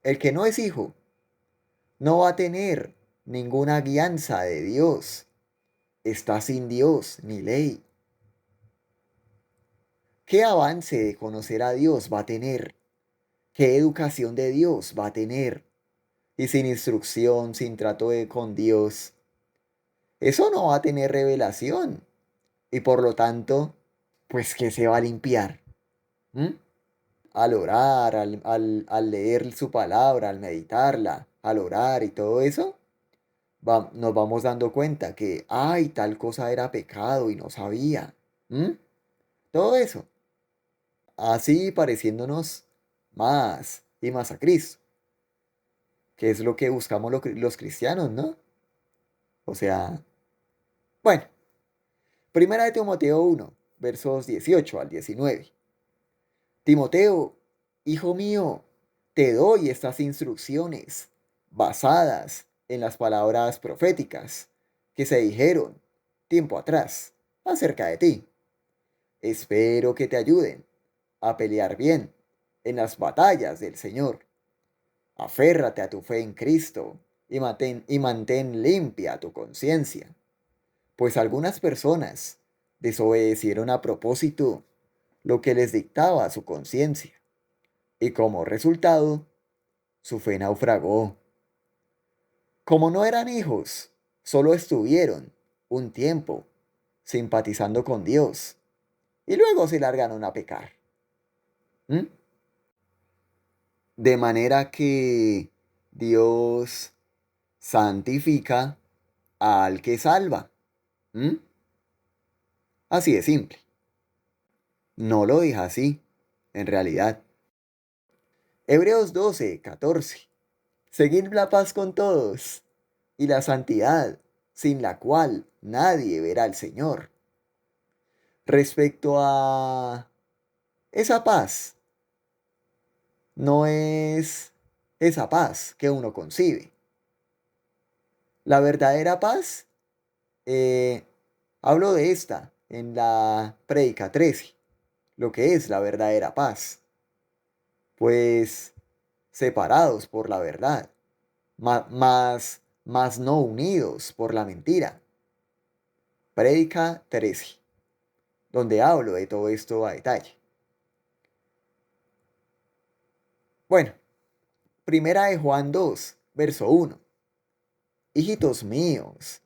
el que no es hijo, no va a tener ninguna guianza de Dios. Está sin Dios ni ley. ¿Qué avance de conocer a Dios va a tener? ¿Qué educación de Dios va a tener? Y sin instrucción, sin con Dios, eso no va a tener revelación. Y por lo tanto, pues, ¿qué se va a limpiar? ¿Mm? Al orar, al leer su palabra, al meditarla, al orar y todo eso, nos vamos dando cuenta que, ay, tal cosa era pecado y no sabía. ¿Mm? Todo eso. Así pareciéndonos más y más a Cristo, que es lo que buscamos los cristianos, ¿no? O sea, bueno, primera de Timoteo 1, versos 18 al 19. Timoteo, hijo mío, te doy estas instrucciones basadas en las palabras proféticas que se dijeron tiempo atrás acerca de ti. Espero que te ayuden a pelear bien en las batallas del Señor. Aférrate a tu fe en Cristo y mantén limpia tu conciencia, pues algunas personas desobedecieron a propósito lo que les dictaba su conciencia, y como resultado, su fe naufragó. Como no eran hijos, solo estuvieron un tiempo simpatizando con Dios, y luego se largaron a pecar. ¿Mm? De manera que Dios santifica al que salva. ¿Mm? Así de simple. No lo deja así, en realidad. Hebreos 12, 14. Seguid la paz con todos y la santidad, sin la cual nadie verá al Señor. Respecto a esa paz, no es esa paz que uno concibe. La verdadera paz, eh, hablo de esta en la prédica 13, lo que es la verdadera paz, pues separados por la verdad, más no unidos por la mentira. Prédica 13, donde hablo de todo esto a detalle. Bueno, primera de Juan 2, verso 1. Hijitos míos,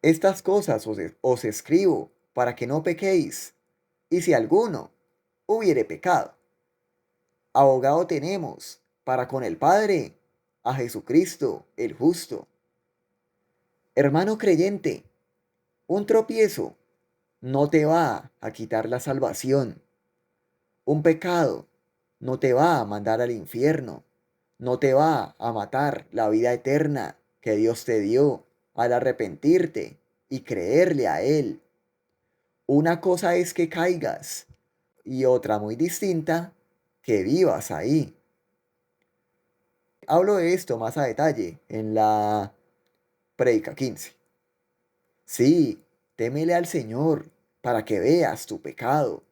estas cosas os escribo para que no pequéis, y si alguno hubiere pecado, abogado tenemos para con el Padre, a Jesucristo el justo. Hermano creyente, un tropiezo no te va a quitar la salvación. Un pecado no te va a mandar al infierno. No te va a matar la vida eterna que Dios te dio al arrepentirte y creerle a Él. Una cosa es que caigas y otra muy distinta, que vivas ahí. Hablo de esto más a detalle en la prédica 15. Sí, témele al Señor para que veas tu pecado,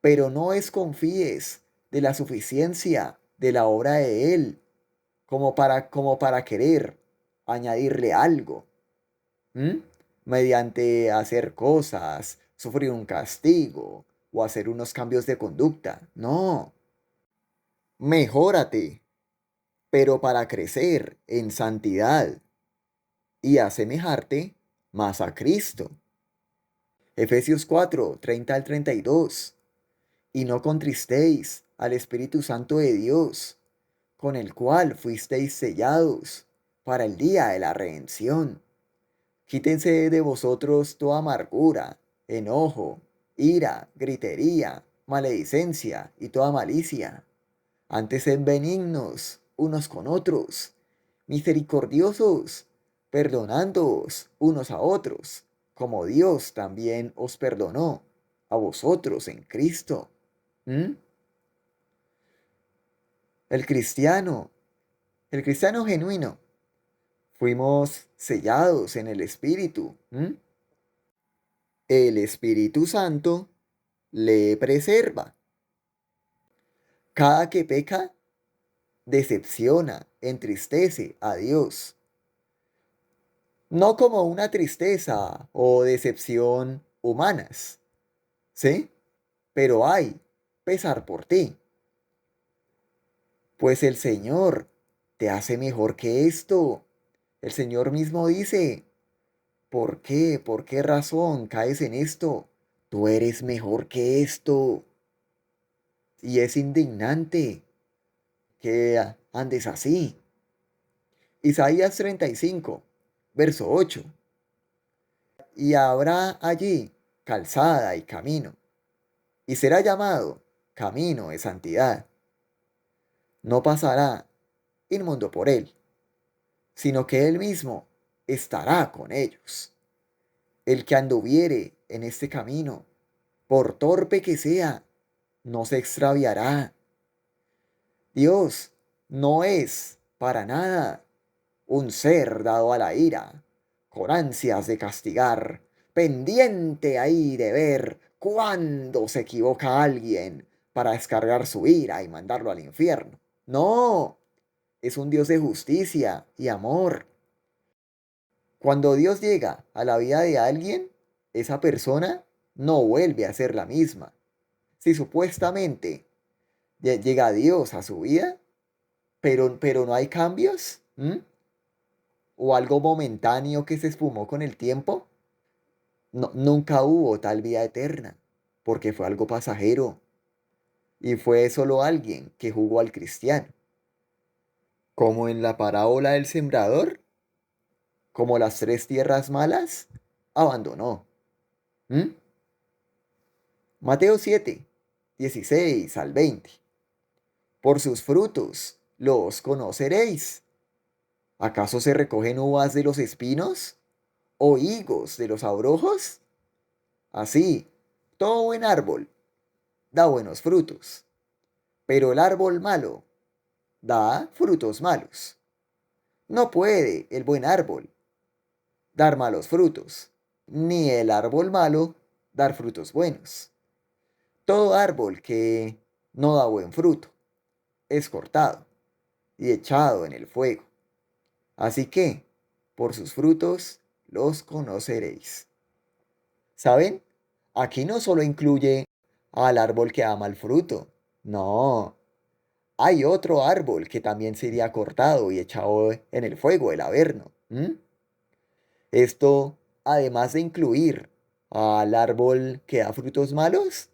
pero no desconfíes de la suficiencia de la obra de Él como para querer añadirle algo, ¿m? Mediante hacer cosas, sufrir un castigo o hacer unos cambios de conducta. No, mejórate, pero para crecer en santidad y asemejarte más a Cristo. Efesios 4, 30 al 32. Y no contristéis al Espíritu Santo de Dios, con el cual fuisteis sellados para el día de la redención. Quítense de vosotros toda amargura, enojo, ira, gritería, maledicencia y toda malicia. Antes sed benignos unos con otros, misericordiosos, perdonándoos unos a otros, como Dios también os perdonó a vosotros en Cristo. ¿Mm? El cristiano, el cristiano genuino, fuimos sellados en el Espíritu. ¿Mm? El Espíritu Santo le preserva. Cada que peca, decepciona, entristece a Dios. No como una tristeza o decepción humanas, ¿sí? Pero hay pesar por ti, pues el Señor te hace mejor que esto. El Señor mismo dice, ¿por qué? ¿Por qué razón caes en esto? Tú eres mejor que esto. Y es indignante que andes así. Isaías 35, verso 8. Y habrá allí calzada y camino, y será llamado camino de santidad. No pasará inmundo por él, sino que él mismo estará con ellos. El que anduviere en este camino, por torpe que sea, no se extraviará. Dios no es para nada un ser dado a la ira, con ansias de castigar, pendiente ahí de ver cuándo se equivoca alguien para descargar su ira y mandarlo al infierno. No, es un Dios de justicia y amor. Cuando Dios llega a la vida de alguien, esa persona no vuelve a ser la misma. Si supuestamente llega Dios a su vida, pero no hay cambios, ¿m? O algo momentáneo que se esfumó con el tiempo, nunca hubo tal vida eterna, porque fue algo pasajero y fue solo alguien que jugó al cristiano. Como en la parábola del sembrador, como las tres tierras malas, abandonó. ¿Mm? Mateo 7, 16 al 20. Por sus frutos los conoceréis. ¿Acaso se recogen uvas de los espinos o higos de los abrojos? Así, todo buen árbol da buenos frutos, pero el árbol malo da frutos malos. No puede el buen árbol dar malos frutos, ni el árbol malo dar frutos buenos. Todo árbol que no da buen fruto es cortado y echado en el fuego. Así que, por sus frutos los conoceréis. ¿Saben? Aquí no solo incluye al árbol que da mal fruto. No, hay otro árbol que también sería cortado y echado en el fuego, el averno. Esto, además de incluir al árbol que da frutos malos,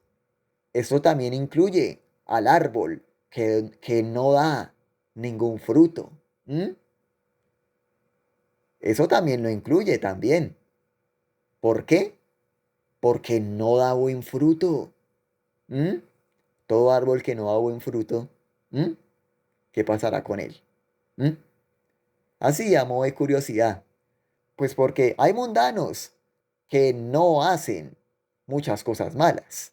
esto también incluye al árbol que no da ningún fruto. ¿M? Eso también lo incluye también. ¿Por qué? Porque no da buen fruto. ¿M? Todo árbol que no da buen fruto, ¿m? ¿Qué pasará con él? ¿M? Así, a modo de curiosidad. Pues porque hay mundanos que no hacen muchas cosas malas.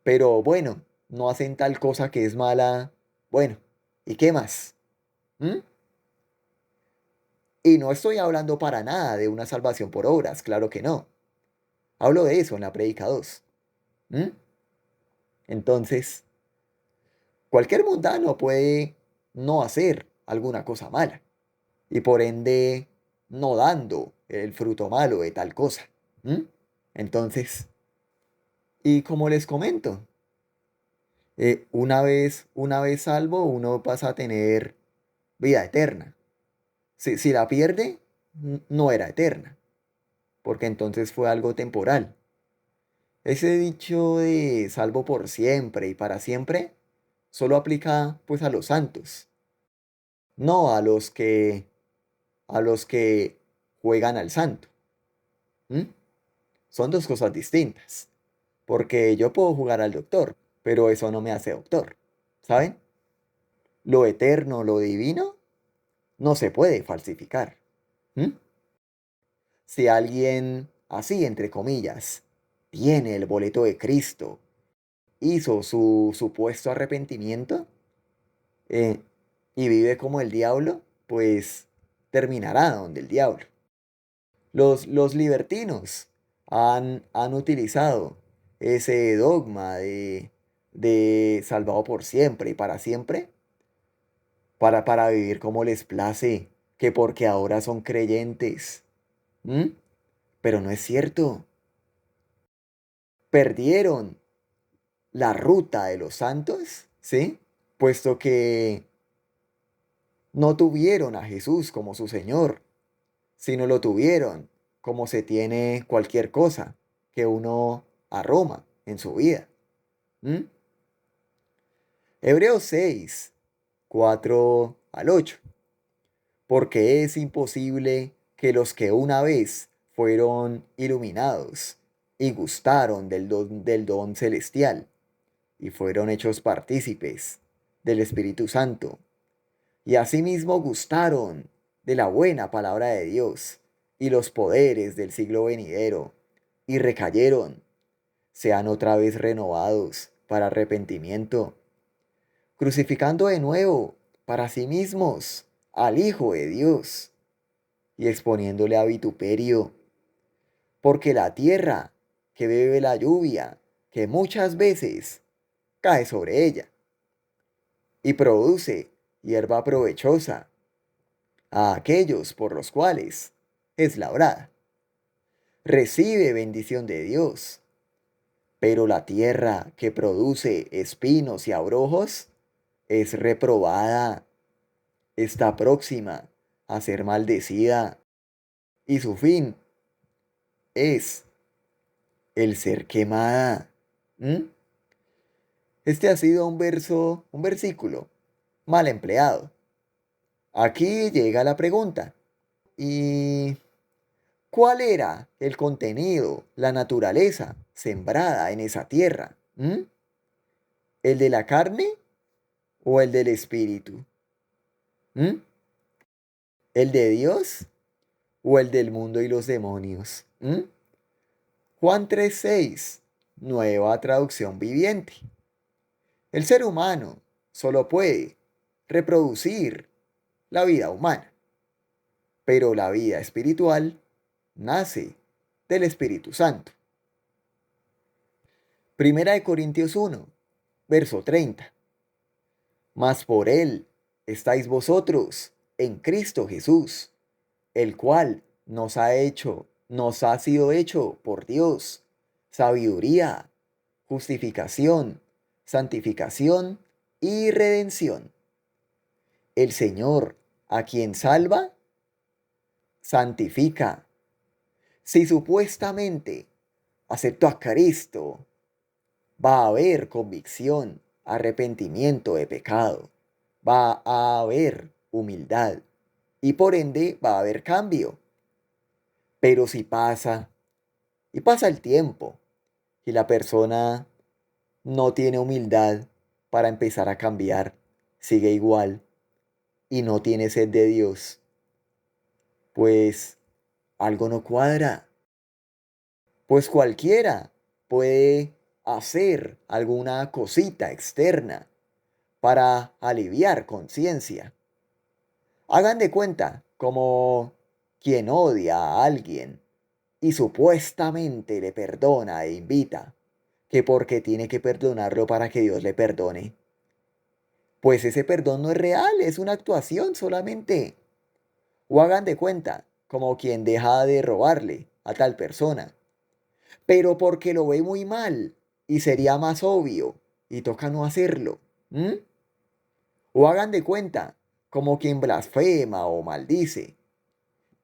Pero bueno, no hacen tal cosa que es mala. Bueno, ¿y qué más? ¿Mm? Y no estoy hablando para nada de una salvación por obras, claro que no. Hablo de eso en la prédica 2. ¿Mm? Entonces, cualquier mundano puede no hacer alguna cosa mala y por ende no dando el fruto malo de tal cosa. ¿M? Entonces, y como les comento, una vez salvo, uno pasa a tener vida eterna. Si la pierde, no era eterna, porque entonces fue algo temporal. Ese dicho de salvo por siempre y para siempre solo aplica pues a los santos, no a los que juegan al santo. ¿M? Son dos cosas distintas, porque yo puedo jugar al doctor, pero eso no me hace doctor, ¿saben? Lo eterno, lo divino, no se puede falsificar. ¿M? Si alguien, así entre comillas, tiene el boleto de Cristo, hizo su supuesto arrepentimiento eh, y vive como el diablo, pues terminará donde el diablo. Los libertinos han utilizado ese dogma de salvado por siempre y para siempre para vivir como les place, que porque ahora son creyentes. ¿M? Pero no es cierto. Perdieron la ruta de los santos, ¿sí? Puesto que no tuvieron a Jesús como su Señor, sino lo tuvieron como se tiene cualquier cosa que uno arroma en su vida. ¿M? Hebreos 6, 4 al 8. Porque es imposible que los que una vez fueron iluminados y gustaron del don celestial y fueron hechos partícipes del Espíritu Santo, y asimismo gustaron de la buena palabra de Dios y los poderes del siglo venidero, y recayeron, sean otra vez renovados para arrepentimiento, crucificando de nuevo para sí mismos al Hijo de Dios y exponiéndole a vituperio, porque la tierra que bebe la lluvia, que muchas veces cae sobre ella, y produce hierba provechosa a aquellos por los cuales es labrada, recibe bendición de Dios, pero la tierra que produce espinos y abrojos es reprobada, está próxima a ser maldecida, y su fin es el ser quemada. ¿Mm? Este ha sido un versículo mal empleado. Aquí llega la pregunta. ¿Y cuál era el contenido, la naturaleza sembrada en esa tierra? ¿Mm? ¿El de la carne o el del espíritu? ¿Mm? ¿El de Dios o el del mundo y los demonios? ¿Mm? Juan 3:6, nueva traducción viviente. El ser humano solo puede reproducir la vida humana, pero la vida espiritual nace del Espíritu Santo. Primera de Corintios 1, verso 30. Mas por él estáis vosotros en Cristo Jesús, el cual nos ha sido hecho por Dios, sabiduría, justificación, santificación y redención. El Señor, a quien salva, santifica. Si supuestamente aceptó a Cristo, va a haber convicción, arrepentimiento de pecado, va a haber humildad y por ende va a haber cambio. Pero si pasa el tiempo y la persona no tiene humildad para empezar a cambiar, sigue igual y no tiene sed de Dios, pues algo no cuadra. Pues cualquiera puede hacer alguna cosita externa para aliviar conciencia. Hagan de cuenta como quien odia a alguien y supuestamente le perdona e invita, que porque tiene que perdonarlo para que Dios le perdone. Pues ese perdón no es real, es una actuación solamente. O hagan de cuenta, como quien deja de robarle a tal persona, pero porque lo ve muy mal y sería más obvio y toca no hacerlo. ¿M? O hagan de cuenta, como quien blasfema o maldice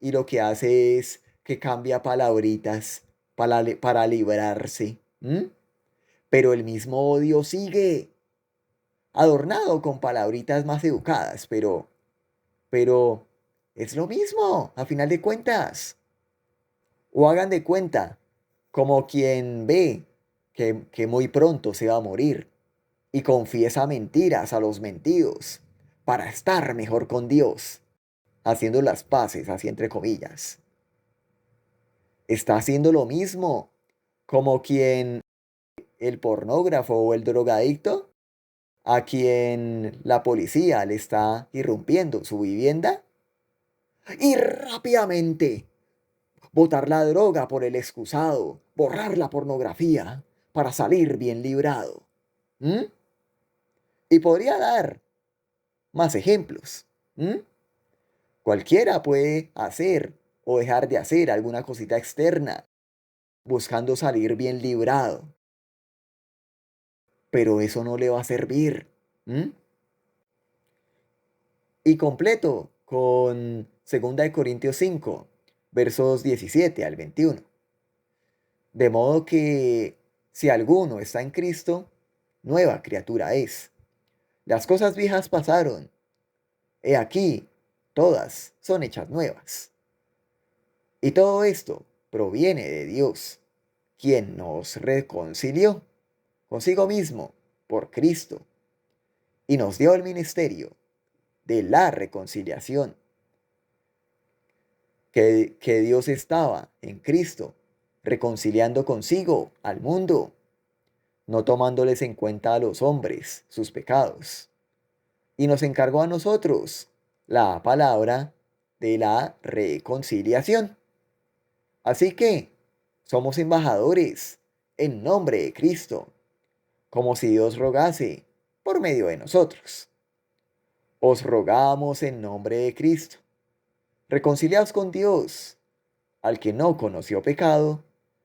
y lo que hace es que cambia palabritas para librarse. ¿M? Pero el mismo odio sigue, adornado con palabritas más educadas, pero es lo mismo, a final de cuentas. O hagan de cuenta, como quien ve que muy pronto se va a morir y confiesa mentiras a los mentidos para estar mejor con Dios, haciendo las paces, así entre comillas. Está haciendo lo mismo, como quien el pornógrafo o el drogadicto, a quien la policía le está irrumpiendo su vivienda, y rápidamente botar la droga por el excusado, borrar la pornografía para salir bien librado. ¿Mm? Y podría dar más ejemplos. ¿Mm? Cualquiera puede hacer o dejar de hacer alguna cosita externa, buscando salir bien librado, pero eso no le va a servir. ¿Mm? Y completo con 2 Corintios 5, versos 17 al 21. De modo que si alguno está en Cristo, nueva criatura es. Las cosas viejas pasaron. He aquí, todas son hechas nuevas. Y todo esto proviene de Dios, quien nos reconcilió consigo mismo por Cristo y nos dio el ministerio de la reconciliación, que Dios estaba en Cristo reconciliando consigo al mundo, no tomándoles en cuenta a los hombres sus pecados, y nos encargó a nosotros la palabra de la reconciliación. Así que somos embajadores en nombre de Cristo, como si Dios rogase por medio de nosotros. Os rogamos en nombre de Cristo, reconciliaos con Dios, al que no conoció pecado,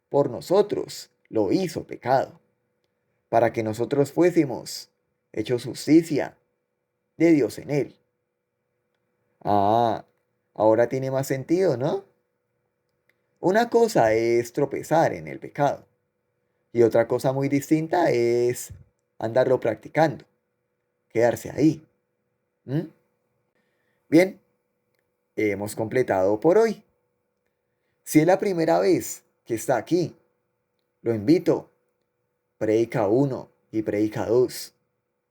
por nosotros lo hizo pecado, para que nosotros fuésemos hechos justicia de Dios en él. Ah, ahora tiene más sentido, ¿no? Una cosa es tropezar en el pecado y otra cosa muy distinta es andarlo practicando, quedarse ahí. ¿M? Bien, hemos completado por hoy. Si es la primera vez que está aquí, lo invito, predica 1 y predica 2,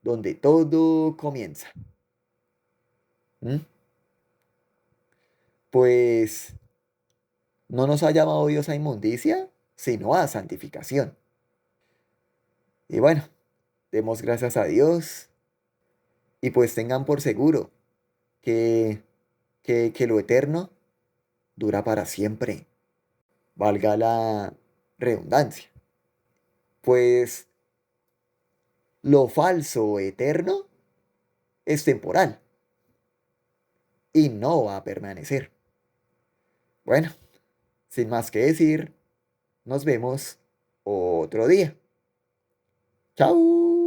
donde todo comienza. ¿M? Pues no nos ha llamado Dios a inmundicia, sino a santificación. Y bueno, demos gracias a Dios y pues tengan por seguro que, que lo eterno dura para siempre, valga la redundancia. Pues lo falso o eterno es temporal y no va a permanecer. Bueno, sin más que decir, nos vemos otro día. ¡Chao!